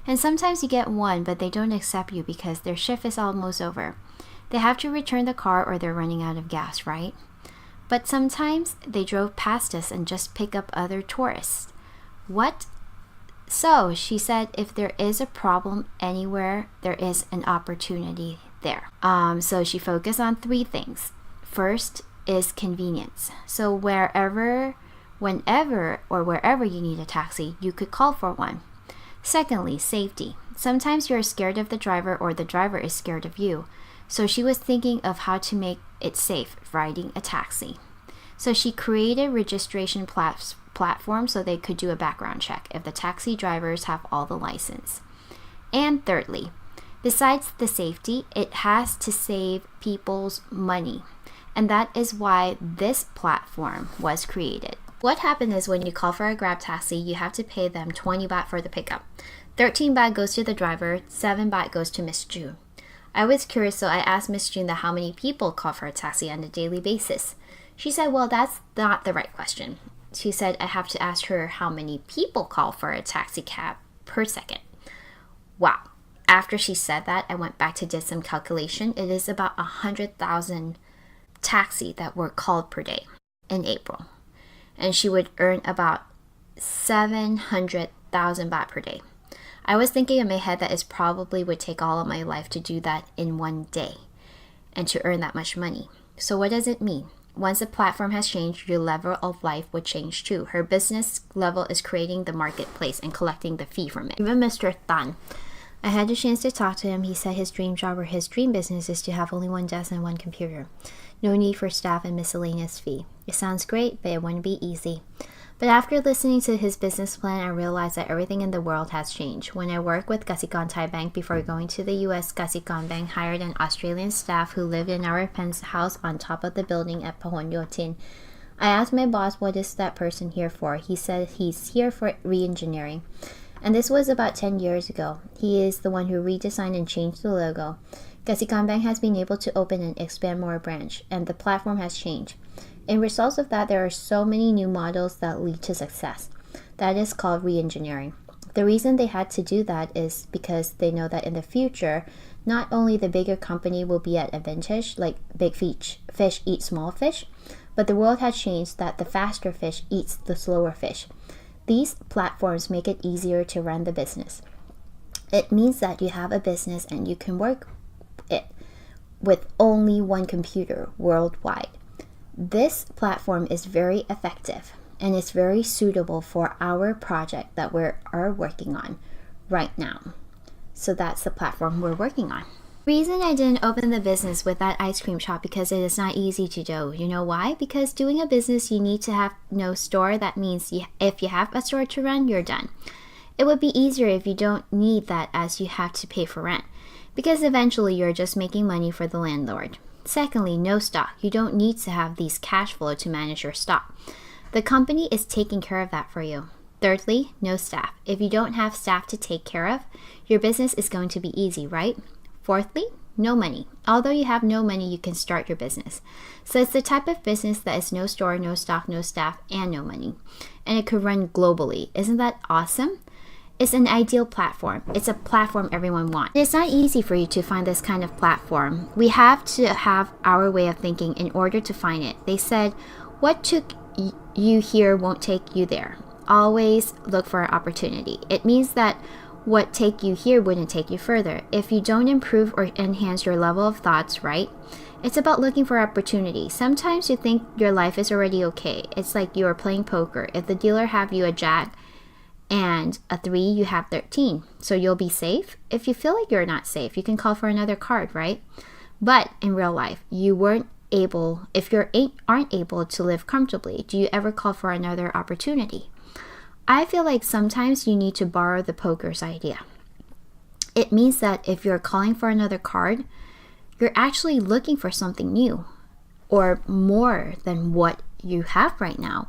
And sometimes you get one, but they don't accept you because their shift is almost over. They have to return the car or they're running out of gas, right? But sometimes they drove past us and just pick up other tourists. What? So she said if there is a problem anywhere, there is an opportunity there. So she focused on 3 things. First is convenience. So whenever you need a taxi, you could call for one. Secondly, safety. Sometimes you're scared of the driver or the driver is scared of you. So she was thinking of how to make it safe riding a taxi. So she created registration platform so they could do a background check if the taxi drivers have all the license. And thirdly, besides the safety, it has to save people's money. And that is why this platform was created. What happened is when you call for a Grab taxi, you have to pay them 20 baht for the pickup. 13 baht goes to the driver, 7 baht goes to Miss June. I was curious, so I asked Miss June how many people call for a taxi on a daily basis. She said, well, that's not the right question. She said I have to ask her how many people call for a taxi cab per second. Wow. After she said that, I went back to did some calculation. It is about 100,000 taxi that were called per day in April. And she would earn about 700,000 baht per day. I was thinking in my head that it probably would take all of my life to do that in one day and to earn that much money. So what does it mean? Once the platform has changed, your level of life would change too. Her business level is creating the marketplace and collecting the fee from it. Even Mr. Tan, I had a chance to talk to him. He said his dream job or his dream business is to have only 1 desk and 1 computer. No need for staff and miscellaneous fee. It sounds great, but it wouldn't be easy. But after listening to his business plan, I realized that everything in the world has changed. When I worked with Kasikorn Thai Bank before going to the US, Kasikorn Bank hired an Australian staff who lived in our penthouse on top of the building at Pahon Yotin. I asked my boss what is that person here for. He said he's here for re-engineering. And this was about 10 years ago. He is the one who redesigned and changed the logo. Kasikorn Bank has been able to open and expand more branch, and the platform has changed. In results of that, there are so many new models that lead to success. That is called re-engineering. The reason they had to do that is because they know that in the future, not only the bigger company will be at advantage, like big fish eat small fish, but the world has changed that the faster fish eats the slower fish. These platforms make it easier to run the business. It means that you have a business and you can work it with only 1 computer worldwide. This platform is very effective. and it's very suitable for our project that we are working on right now. So that's the platform we're working on. The reason I didn't open the business with that ice cream shop because it is not easy to do. You know why? Because doing a business, you need to have no store. That means if you have a store to run, you're done. It would be easier if you don't need that, as you have to pay for rent, because eventually you're just making money for the landlord. Secondly, no stock. You don't need to have these cash flow to manage your stock. The company is taking care of that for you. Thirdly, no staff. If you don't have staff to take care of, your business is going to be easy, right? Fourthly, no money. Although you have no money, you can start your business. So it's the type of business that is no store, no stock, no staff, and no money. And it could run globally. Isn't that awesome? It's an ideal platform. It's a platform everyone wants. It's not easy for you to find this kind of platform. We have to have our way of thinking in order to find it. They said, what took you here won't take you there. Always look for an opportunity. It means that what take you here wouldn't take you further. If you don't improve or enhance your level of thoughts, right? It's about looking for opportunity. Sometimes you think your life is already okay. It's like you are playing poker. If the dealer have you a jack and a 3, you have 13. So you'll be safe. If you feel like you're not safe, you can call for another card, right? But in real life, you weren't able, if you aren't able to live comfortably, do you ever call for another opportunity? I feel like sometimes you need to borrow the poker's idea. It means that if you're calling for another card, you're actually looking for something new or more than what you have right now.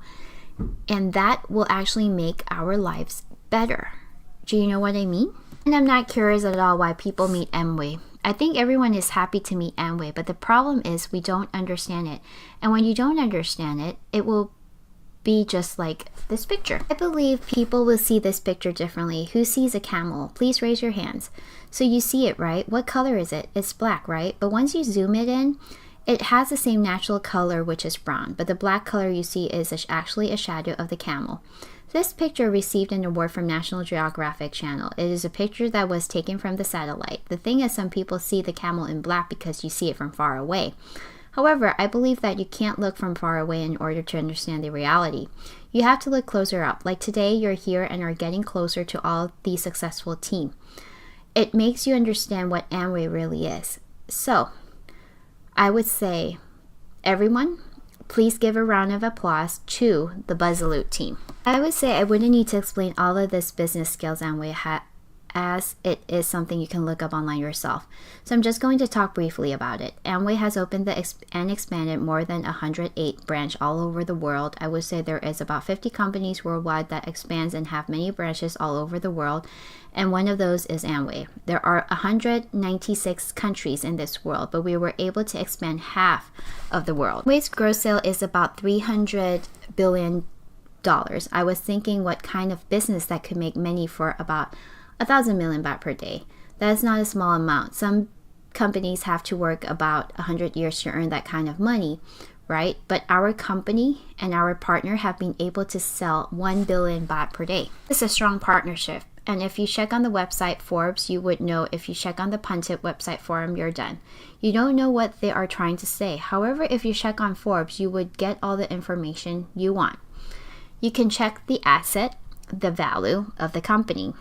And that will actually make our lives better. Do you know what I mean? And I'm not curious at all why people meet Amway. I think everyone is happy to meet Amway, but the problem is we don't understand it. And when you don't understand it, it will be just like this picture. I believe people will see this picture differently. Who sees a camel? Please raise your hands. So you see it, right? What color is it? It's black, right? But once you zoom it in, it has the same natural color, which is brown, but the black color you see is actually a shadow of the camel. This picture received an award from National Geographic Channel. It is a picture that was taken from the satellite. The thing is, some people see the camel in black because you see it from far away. However, I believe that you can't look from far away in order to understand the reality. You have to look closer up. Like today, you're here and are getting closer to all the successful team. It makes you understand what Amway really is. So, I would say, everyone, please give a round of applause to the Buzzaloot team. I would say I wouldn't need to explain all of this business skills Amway as it is something you can look up online yourself. So I'm just going to talk briefly about it. Amway has opened and expanded more than 108 branches all over the world. I would say there is about 50 companies worldwide that expands and have many branches all over the world, and one of those is Amway. There are 196 countries in this world, but we were able to expand half of the world. Amway's gross sale is about $300 billion. I was thinking what kind of business that could make money for about 1,000 million baht per day. That is not a small amount. Some companies have to work about 100 years to earn that kind of money, right? But our company and our partner have been able to sell 1 billion baht per day. It's a strong partnership. And if you check on the website Forbes, you would know. If you check on the Pundit website forum, you're done. You don't know what they are trying to say. However, if you check on Forbes, you would get all the information you want. You can check the asset, the value of the company.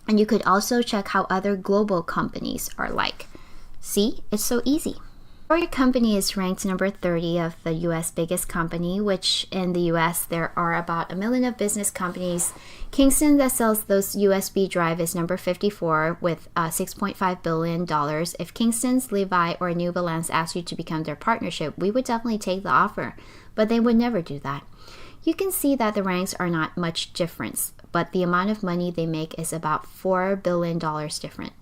And you could also check how other global companies are like. See, it's so easy. Our company is ranked number 30 of the US biggest company, which in the US there are about 1 million of business companies. Kingston that sells those USB drive is number 54 with $6.5 billion. If Kingston's, Levi, or New Balance asked you to become their partnership, we would definitely take the offer, but they would never do that. You can see that the ranks are not much difference, but the amount of money they make is about $4 billion different.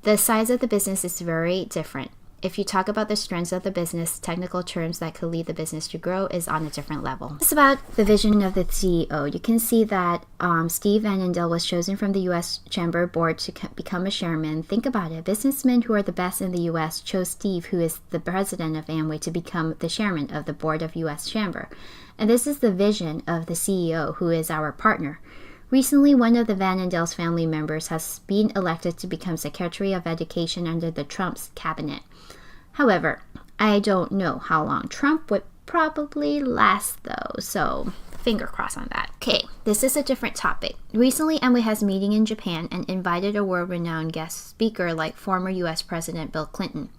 The size of the business is very different. If you talk about the strengths of the business, technical terms that could lead the business to grow is on a different level. It's about the vision of the CEO. You can see that Steve Annandale was chosen from the U.S. Chamber Board to become a chairman. Think about it. Businessmen who are the best in the U.S. chose Steve, who is the president of Amway, to become the chairman of the board of U.S. Chamber. And this is the vision of the CEO, who is our partner. Recently, one of the Annandale's family members has been elected to become Secretary of Education under the Trump's cabinet. However, I don't know how long Trump would probably last though, so finger crossed on that. Okay, this is a different topic. Recently, Amway has a meeting in Japan and invited a world-renowned guest speaker like former US President Bill Clinton.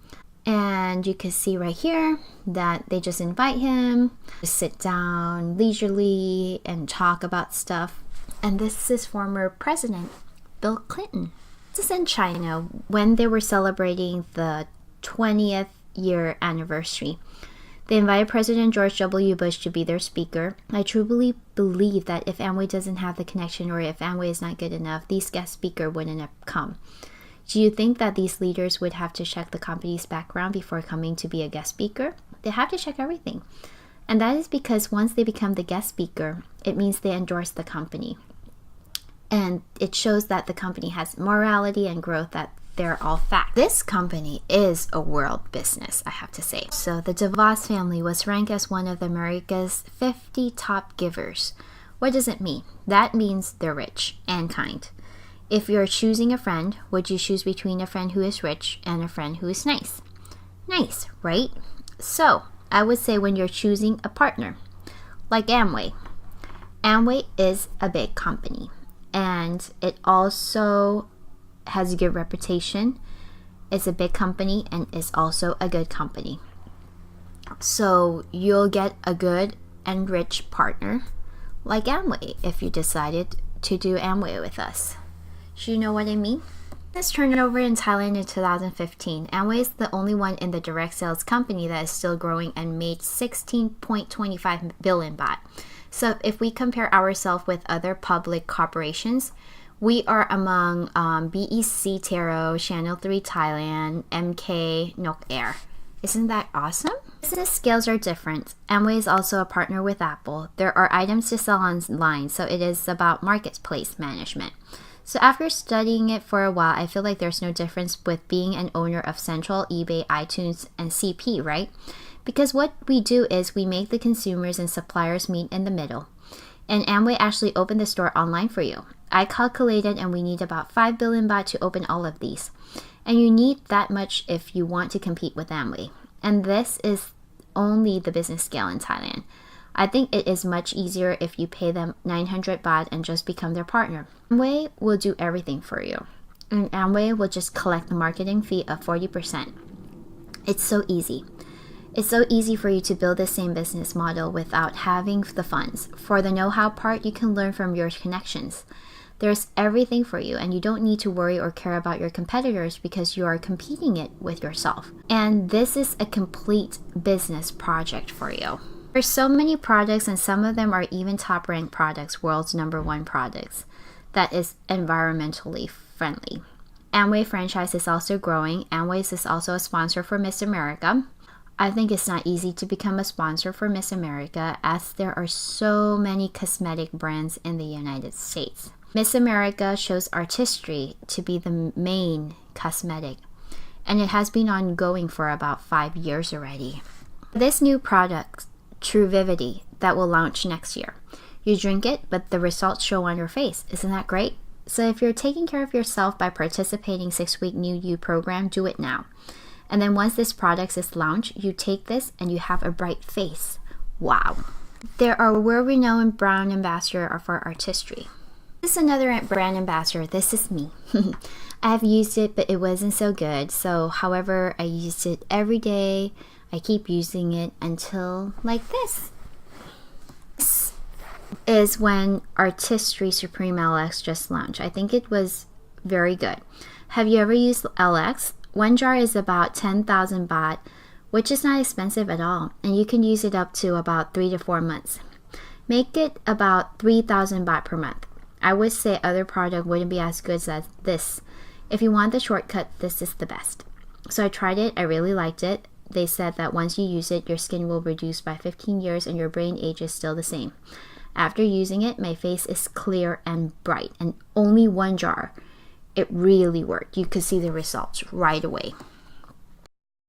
And you can see right here that they just invite him to sit down leisurely and talk about stuff. And this is former President Bill Clinton. This is in China when they were celebrating the 20th year anniversary. They invited President George W. Bush to be their speaker. I truly believe that if Amway doesn't have the connection or if Amway is not good enough, these guest speakers wouldn't have come. Do you think that these leaders would have to check the company's background before coming to be a guest speaker? They have to check everything. And that is because once they become the guest speaker, it means they endorse the company. And it shows that the company has morality and growth, that they're all fact. This company is a world business, I have to say. So the DeVos family was ranked as one of America's 50 top givers. What does it mean? That means they're rich and kind. If you're choosing a friend, would you choose between a friend who is rich and a friend who is nice? Nice, right? So, I would say when you're choosing a partner, like Amway. Amway is a big company, and it also has a good reputation. It's a big company, and it's also a good company. So, you'll get a good and rich partner like Amway if you decided to do Amway with us. Do you know what I mean? This turnover in Thailand in 2015. Amway is the only one in the direct sales company that is still growing and made 16.25 billion baht. So if we compare ourselves with other public corporations, we are among BEC Taro, Channel 3 Thailand, MK Nok Air. Isn't that awesome? Business scales are different. Amway is also a partner with Apple. There are items to sell online, so it is about marketplace management. So after studying it for a while, I feel like there's no difference with being an owner of Central, eBay, iTunes, and CP, right? Because what we do is we make the consumers and suppliers meet in the middle. And Amway actually opened the store online for you. I calculated and we need about 5 billion baht to open all of these. And you need that much if you want to compete with Amway. And this is only the business scale in Thailand. I think it is much easier if you pay them 900 baht and just become their partner. Amway will do everything for you. And Amway will just collect the marketing fee of 40%. It's so easy. It's so easy for you to build the same business model without having the funds. For the know-how part, you can learn from your connections. There's everything for you, and you don't need to worry or care about your competitors because you are competing it with yourself. And this is a complete business project for you. There's so many products, and some of them are even top-ranked products, world's #1 products, that is environmentally friendly. Amway franchise is also growing. Amway is also a sponsor for Miss America. I think it's not easy to become a sponsor for Miss America as there are so many cosmetic brands in the United States. Miss America shows artistry to be the main cosmetic, and it has been ongoing for about 5 years already. This new product, Truvivity, that will launch next year. You drink it, but the results show on your face. Isn't that great? So if you're taking care of yourself by participating 6-week New You program, do it now. And then once this product is launched, you take this and you have a bright face. Wow. There are world-renowned brand ambassador for artistry. This is another brand ambassador. This is me. I have used it, but it wasn't so good. So, however, I used it every day. I keep using it until like this. This is when Artistry Supreme LX just launched. I think it was very good. Have you ever used LX? One jar is about 10,000 baht, which is not expensive at all. And you can use it up to about 3 to 4 months. Make it about 3,000 baht per month. I would say other product wouldn't be as good as this. If you want the shortcut, this is the best. So I tried it. I really liked it. They said that once you use it, your skin will reduce by 15 years and your brain age is still the same. After using it, my face is clear and bright, and only one jar. It really worked. You could see the results right away.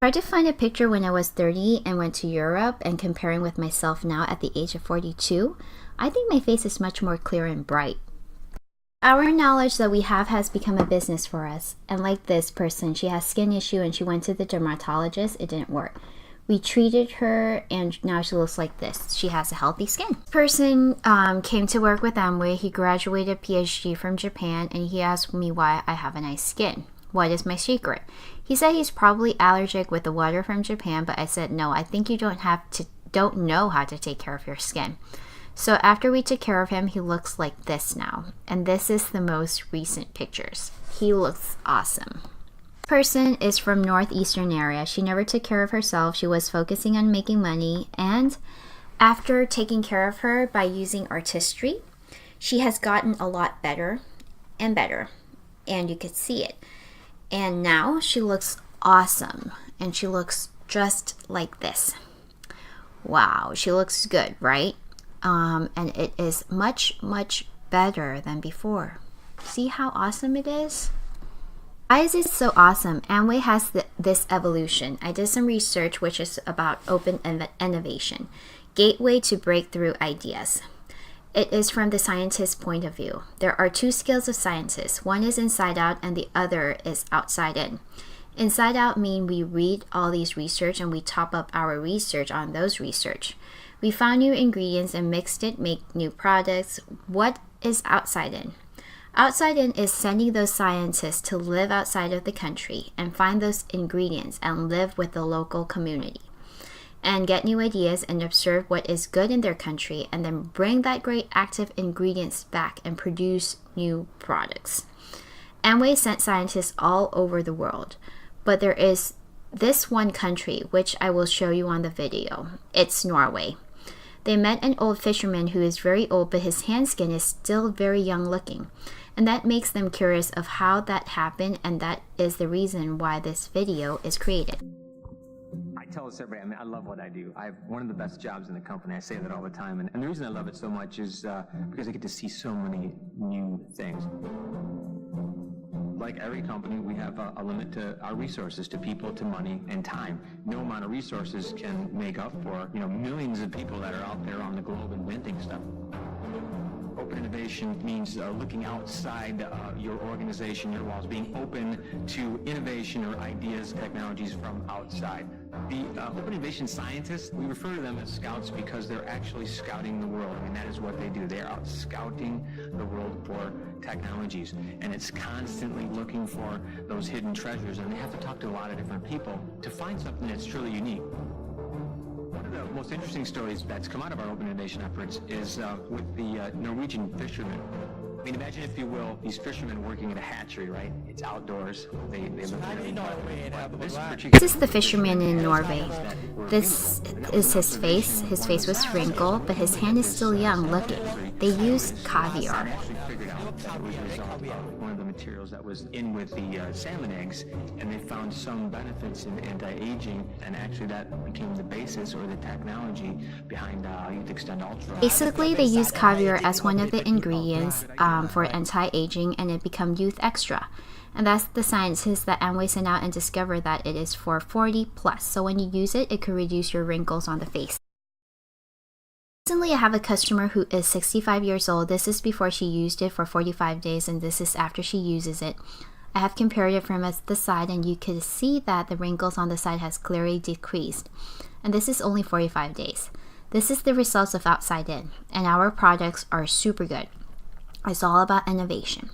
I tried to find a picture when I was 30 and went to Europe, and comparing with myself now at the age of 42, I think my face is much more clear and bright. Our knowledge that we have has become a business for us. And like this person, she has skin issue and she went to the dermatologist. It didn't work. We treated her and now she looks like this. She has a healthy skin. This person came to work with Amway. He graduated PhD from Japan and he asked me why I have a nice skin. What is my secret? He said he's probably allergic with the water from Japan, but I said no, I think you don't know how to take care of your skin. So after we took care of him, he looks like this now. And this is the most recent pictures. He looks awesome. Person is from northeastern area. She never took care of herself. She was focusing on making money, and after taking care of her by using artistry, she has gotten a lot better and better, and you could see it. And now she looks awesome, and she looks just like this. Wow, she looks good, right? And it is much better than before. See how awesome it is? Why is it so awesome? Amway has this evolution. I did some research which is about open innovation, gateway to breakthrough ideas. It is from the scientist's point of view. There are two skills of scientists. One is inside out and the other is outside in. Inside out mean we read all these research and we top up our research on those research. We found new ingredients and mixed it, make new products. What is outside in? Outside in is sending those scientists to live outside of the country and find those ingredients and live with the local community and get new ideas and observe what is good in their country and then bring that great active ingredients back and produce new products. Amway sent scientists all over the world, but there is this one country which I will show you on the video. It's Norway. They met an old fisherman who is very old, but his hand skin is still very young looking. And that makes them curious of how that happened, and that is the reason why this video is created. I tell this everybody, I love what I do. I have one of the best jobs in the company. I say that all the time. And the reason I love it so much is because I get to see so many new things. Like every company, we have a limit to our resources, to people, to money, and time. No amount of resources can make up for, millions of people that are out there on the globe inventing stuff. Open innovation means looking outside your organization, your walls, being open to innovation or ideas, technologies from outside. The open innovation scientists, we refer to them as scouts because they're actually scouting the world. I mean, that is what they do. They're out scouting the world for technologies, and it's constantly looking for those hidden treasures, and they have to talk to a lot of different people to find something that's truly unique. One of the most interesting stories that's come out of our open innovation efforts is with the Norwegian fishermen. I mean, imagine, if you will, these fishermen working at a hatchery, right? It's outdoors. They live there. This is the fisherman in Norway. This is his face. His face was wrinkled, but his hand is still young looking. They use caviar. That was a result of one of the materials that was in with the salmon eggs, and they found some benefits in anti-aging, and actually that became the basis or the technology behind Youth Extend Ultra. Basically, they use caviar as one of the ingredients for anti-aging, and it became Youth Extra. And that's the scientists that Amway sent out and discovered that it is for 40 plus. So when you use it, it could reduce your wrinkles on the face. Recently, I have a customer who is 65 years old. This is before she used it for 45 days, and this is after she uses it. I have compared it from the side, and you can see that the wrinkles on the side has clearly decreased. And this is only 45 days. This is the results of outside in, and our products are super good. It's all about innovation.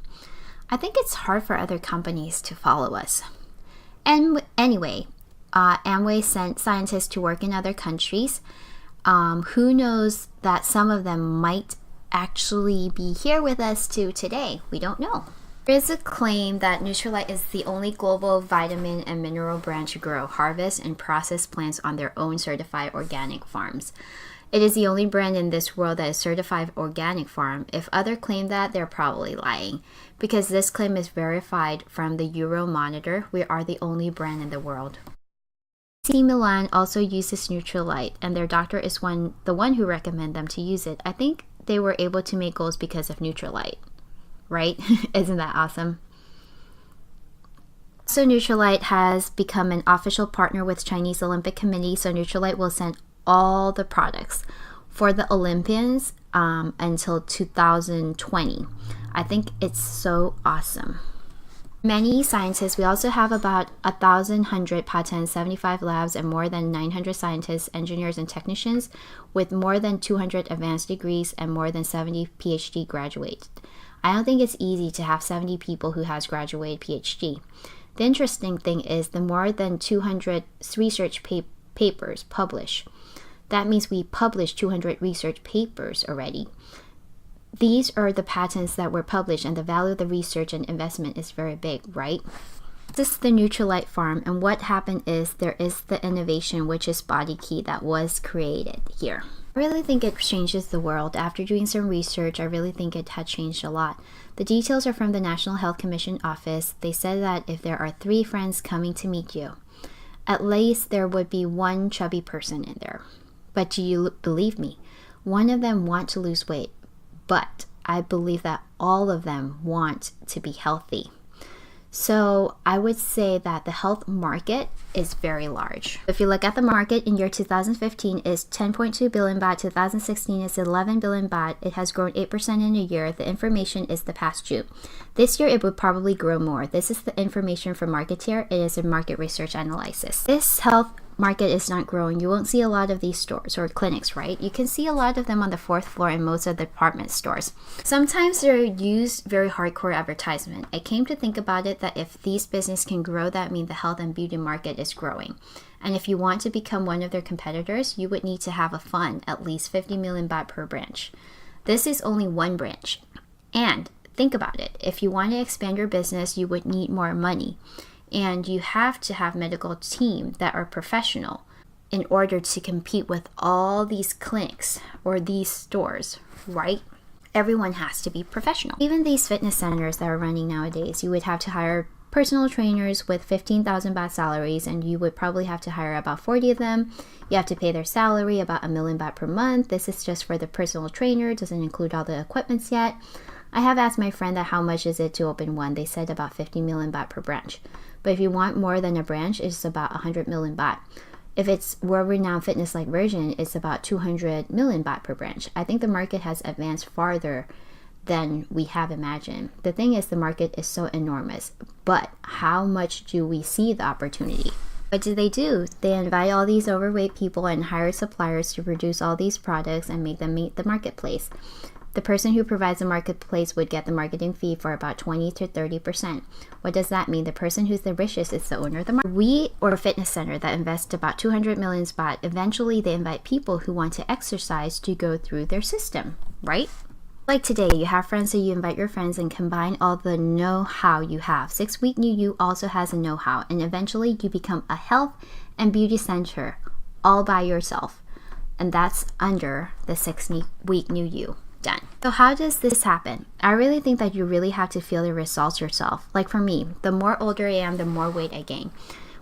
I think it's hard for other companies to follow us. And anyway, Amway sent scientists to work in other countries. Who knows that some of them might actually be here with us too today? We don't know. There is a claim that Nutrilite is the only global vitamin and mineral brand to grow, harvest, and process plants on their own certified organic farms. It is the only brand in this world that is certified organic farm. If others claim that, they're probably lying, because this claim is verified from the Euromonitor. We are the only brand in the world. AC Milan also uses Nutrilite, and their doctor is the one who recommended them to use it. I think they were able to make goals because of Nutrilite, right? Isn't that awesome? So Nutrilite has become an official partner with Chinese Olympic Committee, so Nutrilite will send all the products for the Olympians until 2020. I think it's so awesome. Many scientists, we also have about 1,100 patents, 75 labs, and more than 900 scientists, engineers, and technicians with more than 200 advanced degrees and more than 70 PhD graduates. I don't think it's easy to have 70 people who has graduated PhD. The interesting thing is the more than 200 research papers published. That means we published 200 research papers already. These are the patents that were published, and the value of the research and investment is very big, right? This is the Nutrilite farm, and what happened is there is the innovation, which is Body Key, that was created here. I really think it changes the world. After doing some research, I really think it had changed a lot. The details are from the National Health Commission office. They said that if there are 3 friends coming to meet you, at least there would be one chubby person in there. But do you believe me? One of them want to lose weight, but I believe that all of them want to be healthy. So I would say that the health market is very large. If you look at the market in year 2015 is 10.2 billion baht, 2016 is 11 billion baht. It has grown 8% in a year. The information is the past June. This year it would probably grow more. This is the information from Marketeer. It is a market research analysis. This health market is not growing. You won't see a lot of these stores or clinics, right? You can see a lot of them on the 4th floor in most of the department stores. Sometimes they're used very hardcore advertisement. I came to think about it that if these businesses can grow, that means the health and beauty market is growing. And if you want to become one of their competitors, you would need to have a fund, at least 50 million baht per branch. This is only one branch. And think about it. If you want to expand your business, you would need more money. And you have to have medical team that are professional in order to compete with all these clinics or these stores, right? Everyone has to be professional. Even these fitness centers that are running nowadays, you would have to hire personal trainers with 15,000 baht salaries, and you would probably have to hire about 40 of them. You have to pay their salary about 1 million baht per month. This is just for the personal trainer, doesn't include all the equipments yet. I have asked my friend that how much is it to open one. They said about 50 million baht per branch. But if you want more than a branch, it's about 100 million baht. If it's world-renowned fitness-like version, it's about 200 million baht per branch. I think the market has advanced farther than we have imagined. The thing is, the market is so enormous. But how much do we see the opportunity? What do? They invite all these overweight people and hire suppliers to produce all these products and make them meet the marketplace. The person who provides the marketplace would get the marketing fee for about 20 to 30%. What does that mean? The person who's the richest is the owner of the market. We, or a fitness center that invests about 200 million baht, eventually they invite people who want to exercise to go through their system, right? Like today, you have friends, so you invite your friends and combine all the know-how you have. 6 Week New You also has a know-how, and eventually you become a health and beauty center all by yourself. And that's under the 6 Week New You. Done. So how does this happen? I really think that you really have to feel the results yourself. Like for me, the more older I am, the more weight I gain.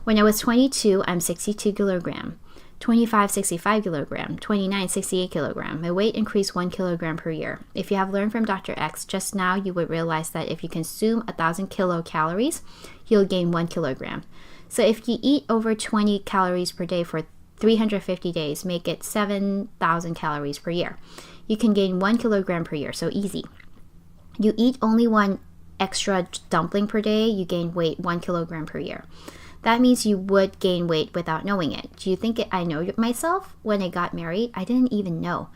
When I was 22, I'm 62 kilogram, 25, 65 kilogram, 29, 68 kilogram. My weight increased 1 kilogram per year. If you have learned from Dr. X just now, you would realize that if you consume 1,000 kilocalories, you'll gain 1 kilogram. So if you eat over 20 calories per day for 350 days, make it 7,000 calories per year. You can gain 1 kilogram per year, so easy. You eat only 1 extra dumpling per day, you gain weight 1 kilogram per year. That means you would gain weight without knowing it. Do you think I know myself? When I got married, I didn't even know.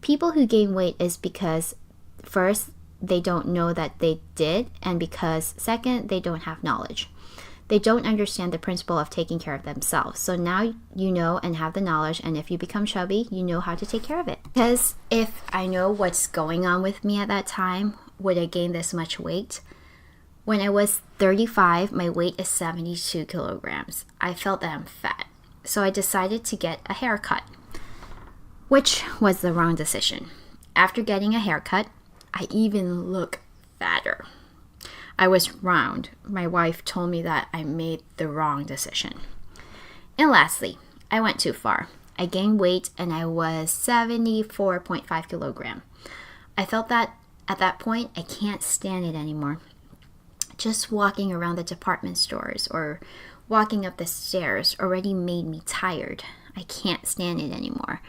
People who gain weight is because, first, they don't know that they did, and because, second, they don't have knowledge. They don't understand the principle of taking care of themselves. So now you know and have the knowledge, and if you become chubby, you know how to take care of it. Because if I know what's going on with me at that time, would I gain this much weight? When I was 35, my weight is 72 kilograms. I felt that I'm fat. So I decided to get a haircut, which was the wrong decision. After getting a haircut, I even look fatter. I was round. My wife told me that I made the wrong decision. And lastly, I went too far. I gained weight and I was 74.5 kilogram. I felt that at that point, I can't stand it anymore. Just walking around the department stores or walking up the stairs already made me tired. I can't stand it anymore.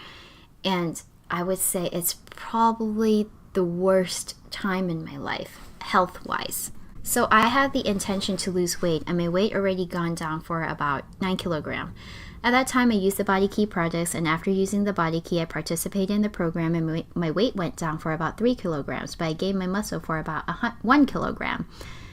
And I would say it's probably the worst time in my life, health-wise. So I had the intention to lose weight, and my weight already gone down for about 9 kilograms. At that time, I used the Body Key products, and after using the Body Key, I participated in the program, and my weight went down for about 3 kilograms, but I gained my muscle for about 1 kilogram.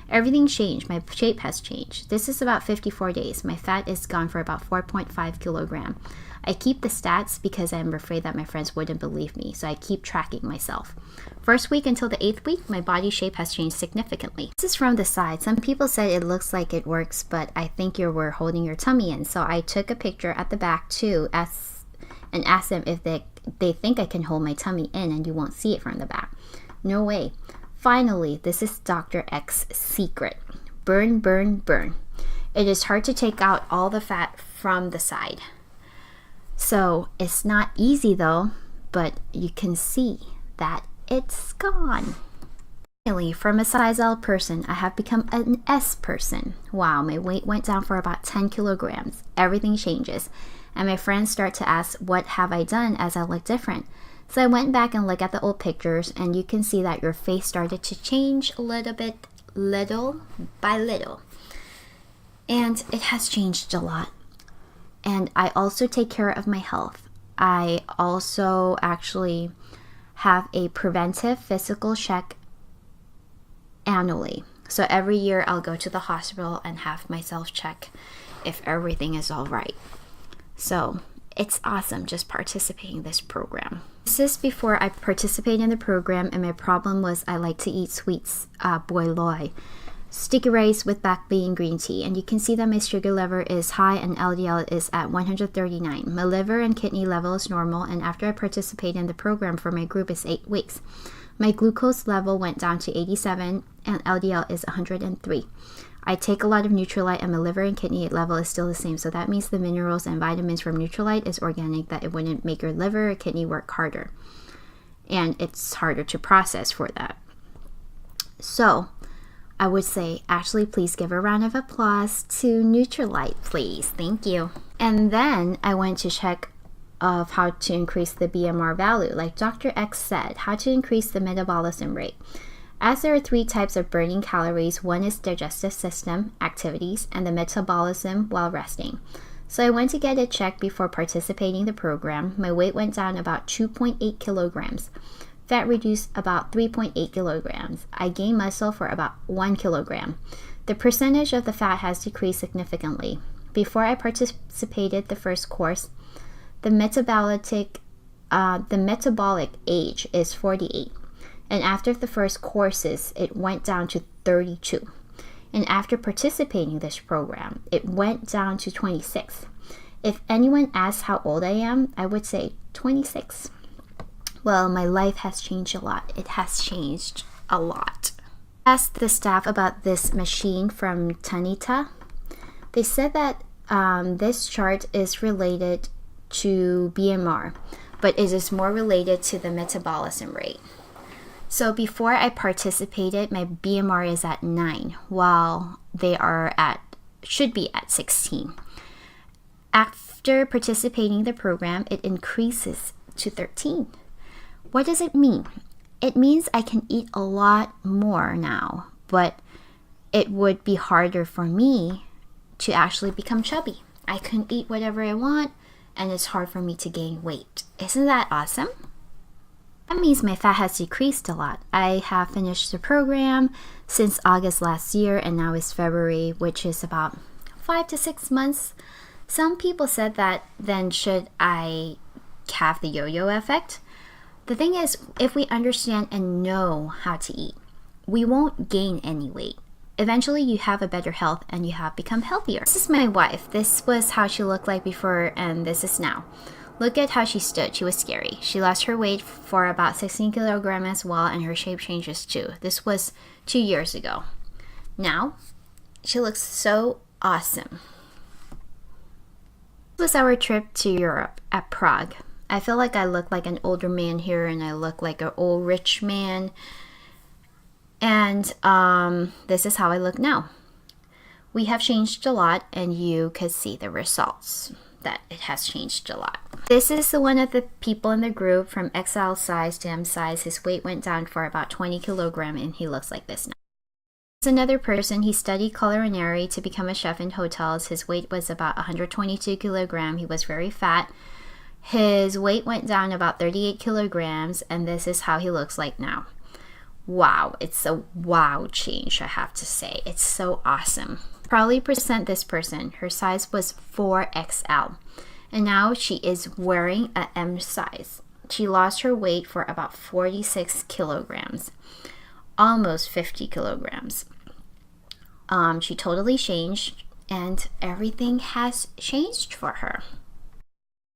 Everything changed. My shape has changed. This is about 54 days. My fat is gone for about 4.5 kilograms. I keep the stats because I'm afraid that my friends wouldn't believe me, so I keep tracking myself. First week until the 8th week, my body shape has changed significantly. This is from the side. Some people said it looks like it works, but I think you were holding your tummy in. So I took a picture at the back too and asked them if they think I can hold my tummy in and you won't see it from the back. No way. Finally, this is Dr. X's secret. Burn, burn, burn. It is hard to take out all the fat from the side. So it's not easy though, but you can see that it's gone. Finally, from a size L person, I have become an S person. Wow, my weight went down for about 10 kilograms. Everything changes. And my friends start to ask, what have I done as I look different? So I went back and looked at the old pictures, and you can see that your face started to change a little bit, little by little. And it has changed a lot. And I also take care of my health. I also actually have a preventive physical check annually. So every year I'll go to the hospital and have myself check if everything is all right. So it's awesome just participating in this program. This is before I participated in the program, and my problem was I like to eat sweets, boi loi, sticky rice with black bean green tea, and you can see that my sugar level is high and LDL is at 139. My liver and kidney level is normal, and after I participated in the program for my group is 8 weeks. My glucose level went down to 87 and LDL is 103. I take a lot of Nutrilite and my liver and kidney level is still the same, so that means the minerals and vitamins from Nutrilite is organic, that it wouldn't make your liver or kidney work harder. And it's harder to process for that. So I would say, Ashley, please give a round of applause to Nutrilite, please. Thank you. And then I went to check of how to increase the BMR value. Like Dr. X said, how to increase the metabolism rate. As there are 3 types of burning calories, one is digestive system activities and the metabolism while resting. So I went to get it checked before participating in the program. My weight went down about 2.8 kilograms. Fat reduced about 3.8 kilograms. I gained muscle for about 1 kilogram. The percentage of the fat has decreased significantly. Before I participated the first course, the metabolic age is 48. And after the first courses, it went down to 32. And after participating in this program, it went down to 26. If anyone asks how old I am, I would say 26. Well, my life has changed a lot. It has changed a lot. I asked the staff about this machine from Tanita. They said that this chart is related to BMR, but it is more related to the metabolism rate. So before I participated, my BMR is at 9, while they should be at 16. After participating in the program, it increases to 13. What does it mean? It means I can eat a lot more now, but it would be harder for me to actually become chubby. I can eat whatever I want, and it's hard for me to gain weight. Isn't that awesome? That means my fat has decreased a lot. I have finished the program since August last year, and now it's February, which is about 5 to 6 months. Some people said that then should I have the yo-yo effect? The thing is, if we understand and know how to eat, we won't gain any weight. Eventually, you have a better health and you have become healthier. This is my wife. This was how she looked like before, and this is now. Look at how she stood. She was scary. She lost her weight for about 16 kilograms as well, and her shape changes too. This was 2 years ago. Now, she looks so awesome. This was our trip to Europe at Prague. I feel like I look like an older man here, and I look like an old rich man. And this is how I look now. We have changed a lot, and you could see the results that it has changed a lot. This is one of the people in the group from XL size to M size. His weight went down for about 20 kilograms, and he looks like this now. Another person, he studied culinary to become a chef in hotels. His weight was about 122 kilograms. He was very fat. His weight went down about 38 kilograms, and this is how he looks like now. Wow, it's a wow change, I have to say. It's so awesome. Proudly present this person. Her size was 4XL, and now she is wearing a M size. She lost her weight for about 46 kilograms, almost 50 kilograms. She totally changed, and everything has changed for her.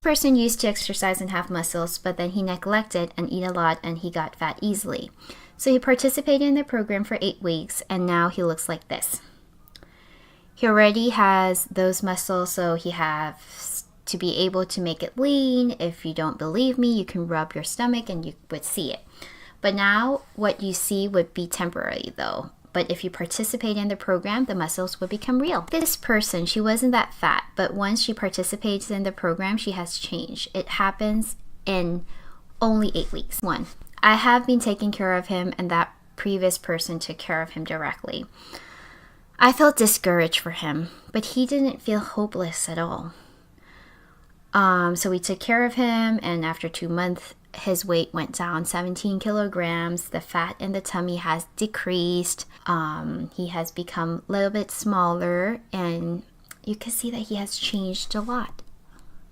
This person used to exercise and have muscles, but then he neglected and eat a lot, and he got fat easily. So he participated in the program for 8 weeks, and now he looks like this. He already has those muscles, so he has to be able to make it lean. If you don't believe me, you can rub your stomach and you would see it. But now what you see would be temporary though. But if you participate in the program, the muscles will become real. This person, she wasn't that fat, but once she participates in the program, she has changed. It happens in only 8 weeks. 1. I have been taking care of him, and that previous person took care of him directly. I felt discouraged for him, but he didn't feel hopeless at all. So we took care of him, and after 2 months, his weight went down 17 kilograms. The fat in the tummy has decreased. He has become a little bit smaller, and you can see that he has changed a lot.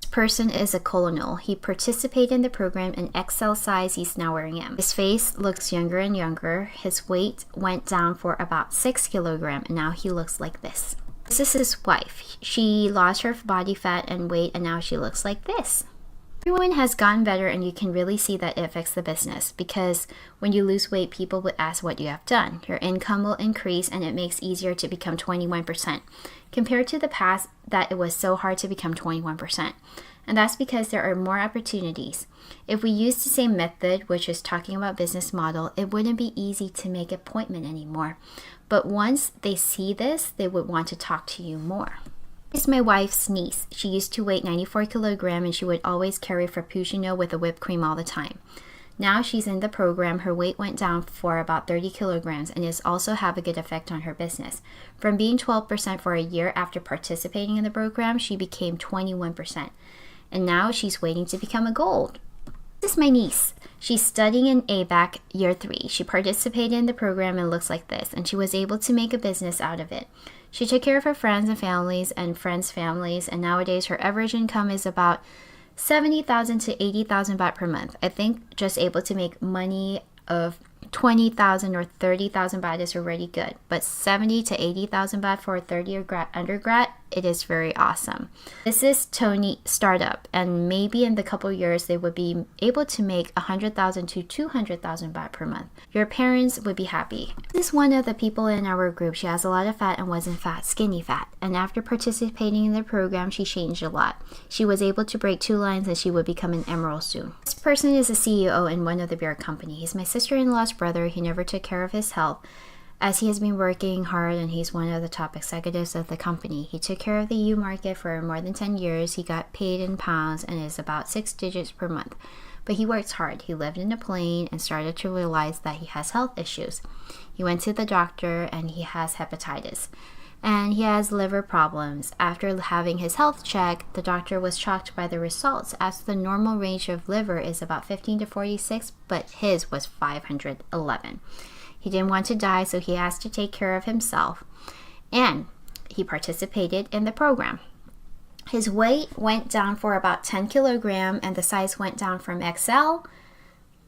This person is a colonel. He participated in the program in XL size. He's now wearing M. His face looks younger and younger. His weight went down for about 6 kilograms, and now he looks like this. This is his wife. She lost her body fat and weight, and now she looks like this. Everyone has gotten better, and you can really see that it affects the business, because when you lose weight, people would ask what you have done. Your income will increase, and it makes it easier to become 21%. Compared to the past, that it was so hard to become 21%. And that's because there are more opportunities. If we use the same method, which is talking about business model, it wouldn't be easy to make an appointment anymore. But once they see this, they would want to talk to you more. This is my wife's niece. She used to weigh 94 kilograms, and she would always carry Frappuccino with a whipped cream all the time. Now she's in the program. Her weight went down for about 30 kilograms, and it's also have a good effect on her business. From being 12% for a year after participating in the program, she became 21%. And now she's waiting to become a gold. This is my niece. She's studying in ABAC year 3. She participated in the program and looks like this, and she was able to make a business out of it. She took care of her friends and families and friends' families, and nowadays her average income is about 70,000 to 80,000 baht per month. I think just able to make money of 20,000 or 30,000 baht is already good, but 70 to 80,000 baht for a third-year undergrad, it is very awesome. This is Tony Startup, and maybe in the couple years they would be able to make 100,000 to 200,000 baht per month. Your parents would be happy. This is one of the people in our group. She has a lot of fat and wasn't fat, skinny fat. And after participating in the program, she changed a lot. She was able to break 2 lines, and she would become an emerald soon. This person is a CEO in one of the beer companies. He's my sister-in-law's brother. He never took care of his health, as he has been working hard, and he's one of the top executives of the company. He took care of the EU market for more than 10 years. He got paid in pounds and is about 6 digits per month. But he works hard. He lived in a plane and started to realize that he has health issues. He went to the doctor, and he has hepatitis. And he has liver problems. After having his health check, the doctor was shocked by the results, as the normal range of liver is about 15 to 46, but his was 511. He didn't want to die, so he has to take care of himself. And he participated in the program. His weight went down for about 10 kilograms, and the size went down from XL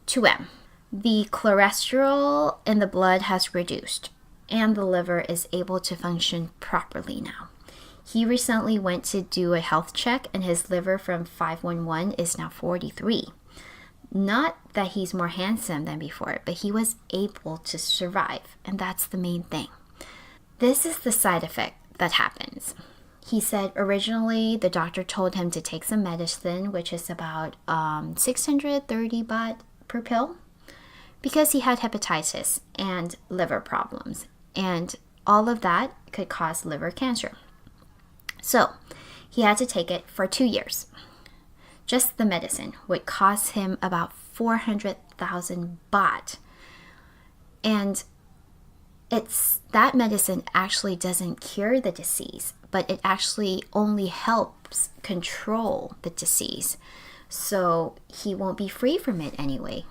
to M. The cholesterol in the blood has reduced, and the liver is able to function properly now. He recently went to do a health check, and his liver from 511 is now 43. Not that he's more handsome than before, but he was able to survive, and that's the main thing. This is the side effect that happens. He said originally the doctor told him to take some medicine, which is about 630 baht per pill, because he had hepatitis and liver problems, and all of that could cause liver cancer. So he had to take it for 2 years. Just the medicine would cost him about 400,000 baht. And It's that medicine actually doesn't cure the disease, but it actually only helps control the disease. So he won't be free from it anyway.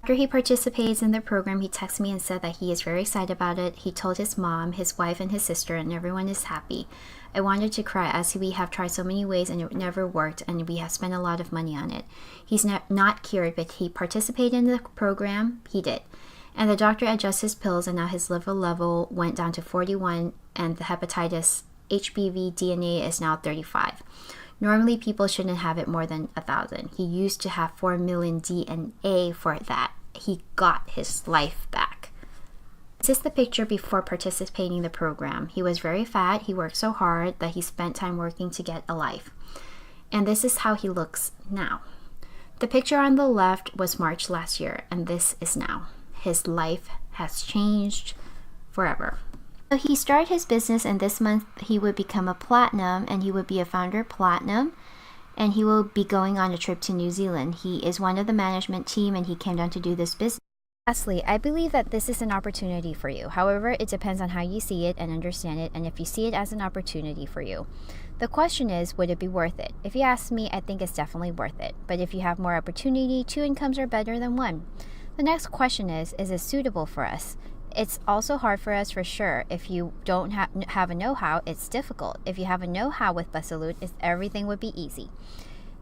After he participates in the program, he texted me and said that he is very excited about it. He told his mom, his wife, and his sister, and everyone is happy. I wanted to cry as we have tried so many ways and it never worked, and we have spent a lot of money on it. He's not cured, but he participated in the program. He did. And the doctor adjusted his pills, and now his liver level went down to 41, and the hepatitis HBV DNA is now 35. Normally, people shouldn't have it more than 1,000. He used to have 4 million DNA for that. He got his life back. This is the picture before participating in the program. He was very fat. He worked so hard that he spent time working to get a life. And this is how he looks now. The picture on the left was March last year, and this is now. His life has changed forever. So he started his business, and this month he would become a platinum, and he would be a founder platinum, and he will be going on a trip to New Zealand. He is one of the management team, and he came down to do this business. Lastly, I believe that this is an opportunity for you. However, it depends on how you see it and understand it, and if you see it as an opportunity for you. The question is, would it be worth it? If you ask me, I think it's definitely worth it. But if you have more opportunity, 2 incomes are better than 1. The next question is it suitable for us? It's also hard for us for sure. If you don't have a know-how, it's difficult. If you have a know-how with Basalut, everything would be easy.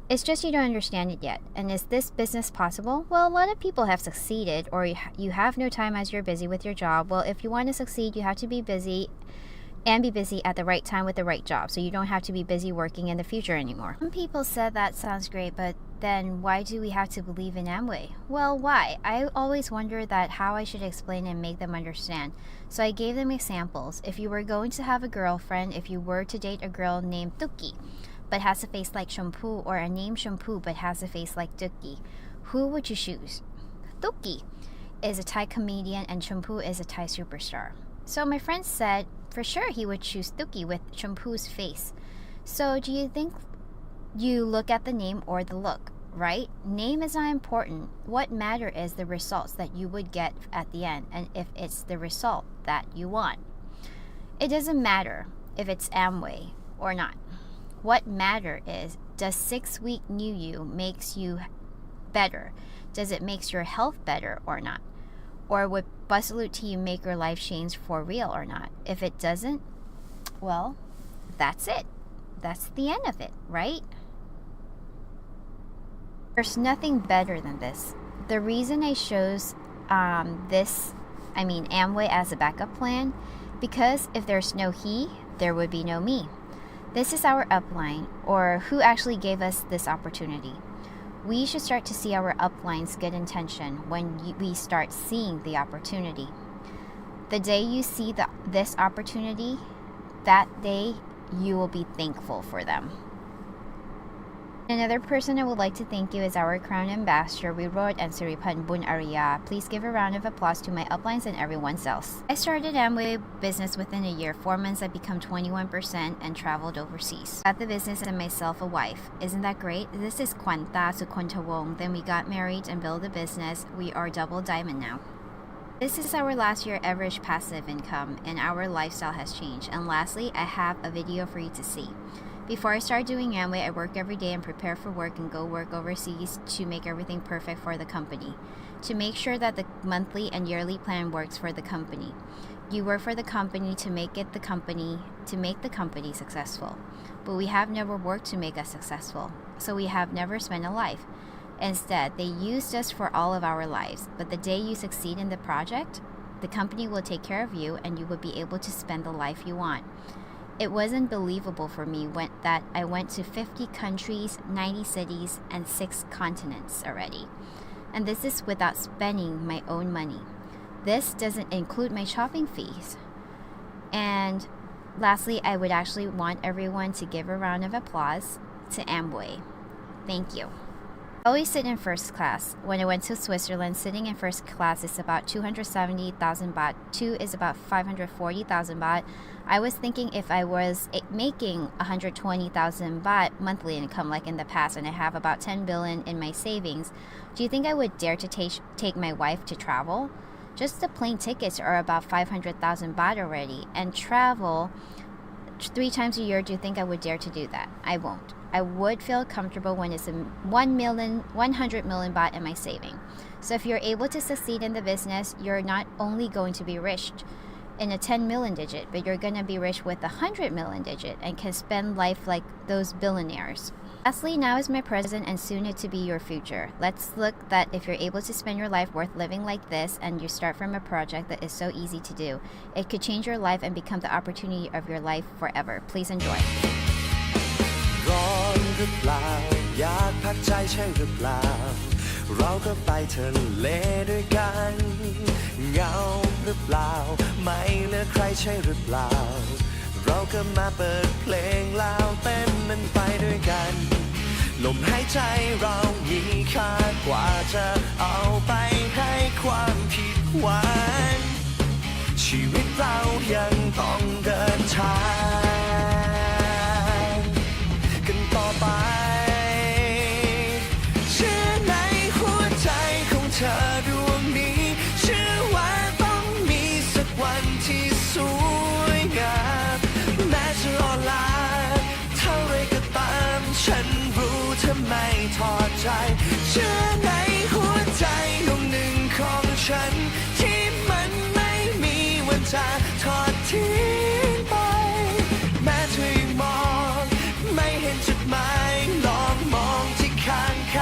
It's just you don't understand it yet. And is this business possible? Well, a lot of people have succeeded, or you have no time as you're busy with your job. Well, if you want to succeed, you have to be busy and be busy at the right time with the right job, so you don't have to be busy working in the future anymore. Some people said that sounds great, but then why do we have to believe in Amway? Well, why? I always wonder that how I should explain and make them understand. So I gave them examples. If you were going to have a girlfriend, if you were to date a girl named Tuki, but has a face like Shampoo, or a name Shampoo but has a face like Tuki, who would you choose? Tuki is a Thai comedian and Shampoo is a Thai superstar. So my friend said for sure he would choose Tuki with Shampoo's face. So do you think you look at the name or the look, right? Name is not important. What matter is the results that you would get at the end, and if it's the result that you want. It doesn't matter if it's Amway or not. What matter is, does 6-week New You makes you better? Does it makes your health better or not? Or would Basalut tea make your life change for real or not? If it doesn't, well, that's it. That's the end of it, right? There's nothing better than this. The reason I chose Amway as a backup plan, because if there's no he, there would be no me. This is our upline, or who actually gave us this opportunity. We should start to see our upline's good intention when we start seeing the opportunity. The day you see this opportunity, that day you will be thankful for them. Another person I would like to thank you is our Crown Ambassador, Wirod and Siripan Bun Arya. Please give a round of applause to my uplines and everyone else. I started Amway business within a year. 4 months I become 21% and traveled overseas. Got the business and myself a wife. Isn't that great? This is Kwanta Sukontawong. Then we got married and built a business. We are double diamond now. This is our last year average passive income, and our lifestyle has changed. And lastly, I have a video for you to see. Before I started doing Amway, I work every day and prepare for work and go work overseas to make everything perfect for the company, to make sure that the monthly and yearly plan works for the company. You work for the company to make the company successful. But we have never worked to make us successful, so we have never spent a life. Instead, they used us for all of our lives. But the day you succeed in the project, the company will take care of you and you will be able to spend the life you want. It wasn't believable for me that I went to 50 countries, 90 cities, and 6 continents already. And this is without spending my own money. This doesn't include my shopping fees. And lastly, I would actually want everyone to give a round of applause to Amway. Thank you. I always sit in first class. When I went to Switzerland, sitting in first class is about 270,000 baht. 2 is about 540,000 baht. I was thinking if I was making 120,000 baht monthly income like in the past, and I have about 10 billion in my savings, do you think I would dare to take my wife to travel? Just the plane tickets are about 500,000 baht already, and travel 3 times a year. Do you think I would dare to do that? I won't. I would feel comfortable when it's 100 million baht in my saving. So if you're able to succeed in the business, you're not only going to be rich in a 10 million digit, but you're going to be rich with a 100 million digit and can spend life like those billionaires. Lastly, now is my present and soon it to be your future. Let's look that if you're able to spend your life worth living like this and you start from a project that is so easy to do, it could change your life and become the opportunity of your life forever. Please enjoy. ร้อนหรือเปล่าอยากพักใจใช่หรือเปล่าเราก็ไปทะเลด้วยกันเหงาหรือเปล่าไม่เหลือใครใช่หรือเปล่าเราก็มาเปิดเพลงแล้วเต้นมันไปด้วยกันลมหายใจเรามีค่ากว่าจะเอาไปให้ความผิดหวังชีวิตเรายังต้องเดินทางกันต่อไปเชื่อในหัวใจของเธอดวงนี้เชื่อว่าต้องมีสักวันที่สวยงามแม้จะอ่อนล้าเท่าไรก็ตามฉันรู้เธอไม่ทอดใจเชื่อในหัวใจดวงหนึ่งของฉันที่มันไม่มีวันจะทอดทิ้งไปแม้เธอยังมองไม่เห็นจุดหมายลองมองที่ข้างก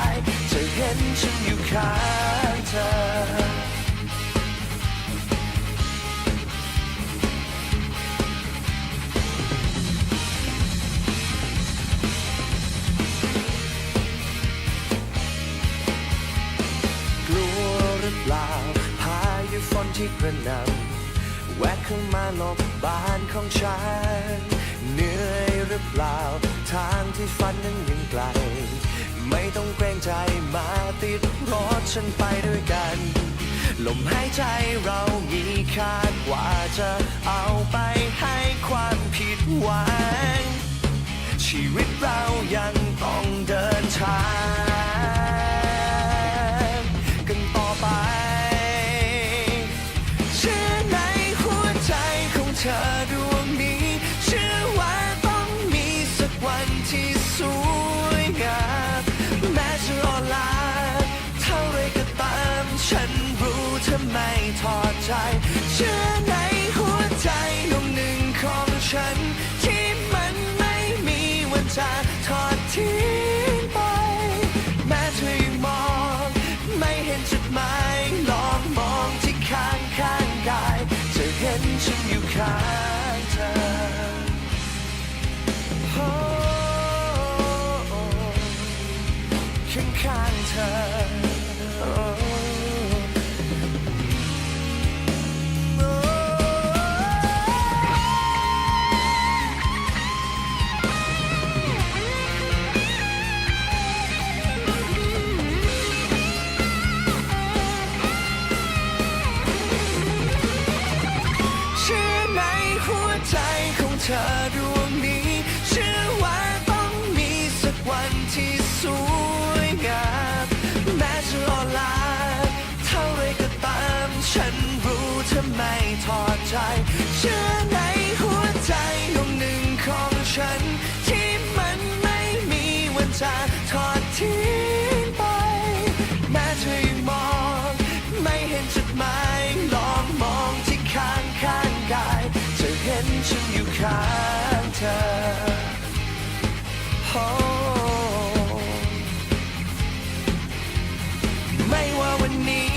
ายจะเห็นฉันอยู่ข้างเธอ กลัวหรือเปล่าพายุฝนที่กระหน่ำแวะเข้ามาหลบบ้านของฉันเหนื่อยหรือเปล่าทางที่ฝันนั้นยังไกลไม่ต้องเกรงใจมาติดรถฉันไปด้วยกันลมหายใจเรามีค่ากว่าจะเอาไปให้ความผิดหวังชีวิตเรายังต้องเดินทางกันต่อไปเชื่อในหัวใจของเธอดวงนี้เชื่อว่าต้องมีสักวันที่สวยงามแม้จะอ่อนล้าเท่าไรก็ตามฉันรู้เธอไม่ทอดใจเชื่อในหัวใจดวงหนึ่งของฉันที่มันไม่มีวันจะทอดทิ้งไปแม้เธอยังมองไม่เห็นจุดหมายลองมองที่ข้างกายจะเห็นฉันอยู่ข้างเธอข้างเธอเธอดวงนี้เชื่อว่าต้องมีสักวันที่สวยงามแม้จะอ่อนล้าเท่าไรก็ตามฉันรู้เธอไม่ทอดใจเชื่อในหัวใจดวงหนึ่งของฉันที่มันไม่มีวันจะทอดทิ้งไปแม้เธอยังมองไม่เห็นจุดหมายลองมองที่ข้างกายจะเห็นฉันอยู่ข้างเธอไม่ว่าวันนี้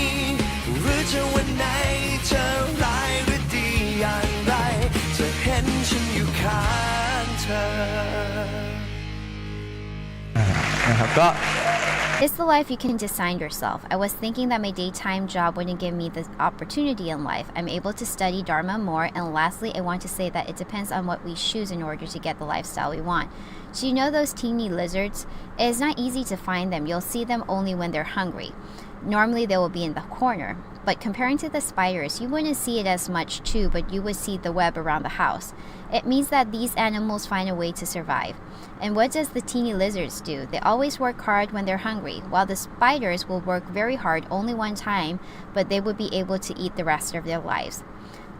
หรือจะวันไหนจะร้ายหรือดีอย่างไรจะเห็นฉันอยู่ข้างเธอนะครับก็ It's the life you can design yourself. I was thinking that my daytime job wouldn't give me the opportunity in life. I'm able to study Dharma more. And lastly, I want to say that it depends on what we choose in order to get the lifestyle we want. So you know those teeny lizards? It is not easy to find them. You'll see them only when they're hungry. Normally they will be in the corner. But comparing to the spiders, you wouldn't see it as much too, but you would see the web around the house. It means that these animals find a way to survive. And what does the teeny lizards do? They always work hard when they're hungry, while the spiders will work very hard only one time, but they would be able to eat the rest of their lives.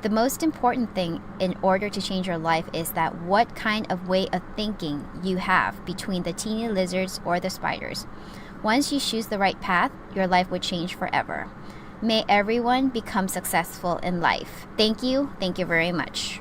The most important thing in order to change your life is that what kind of way of thinking you have between the teeny lizards or the spiders. Once you choose the right path, your life would change forever. May everyone become successful in life. Thank you very much.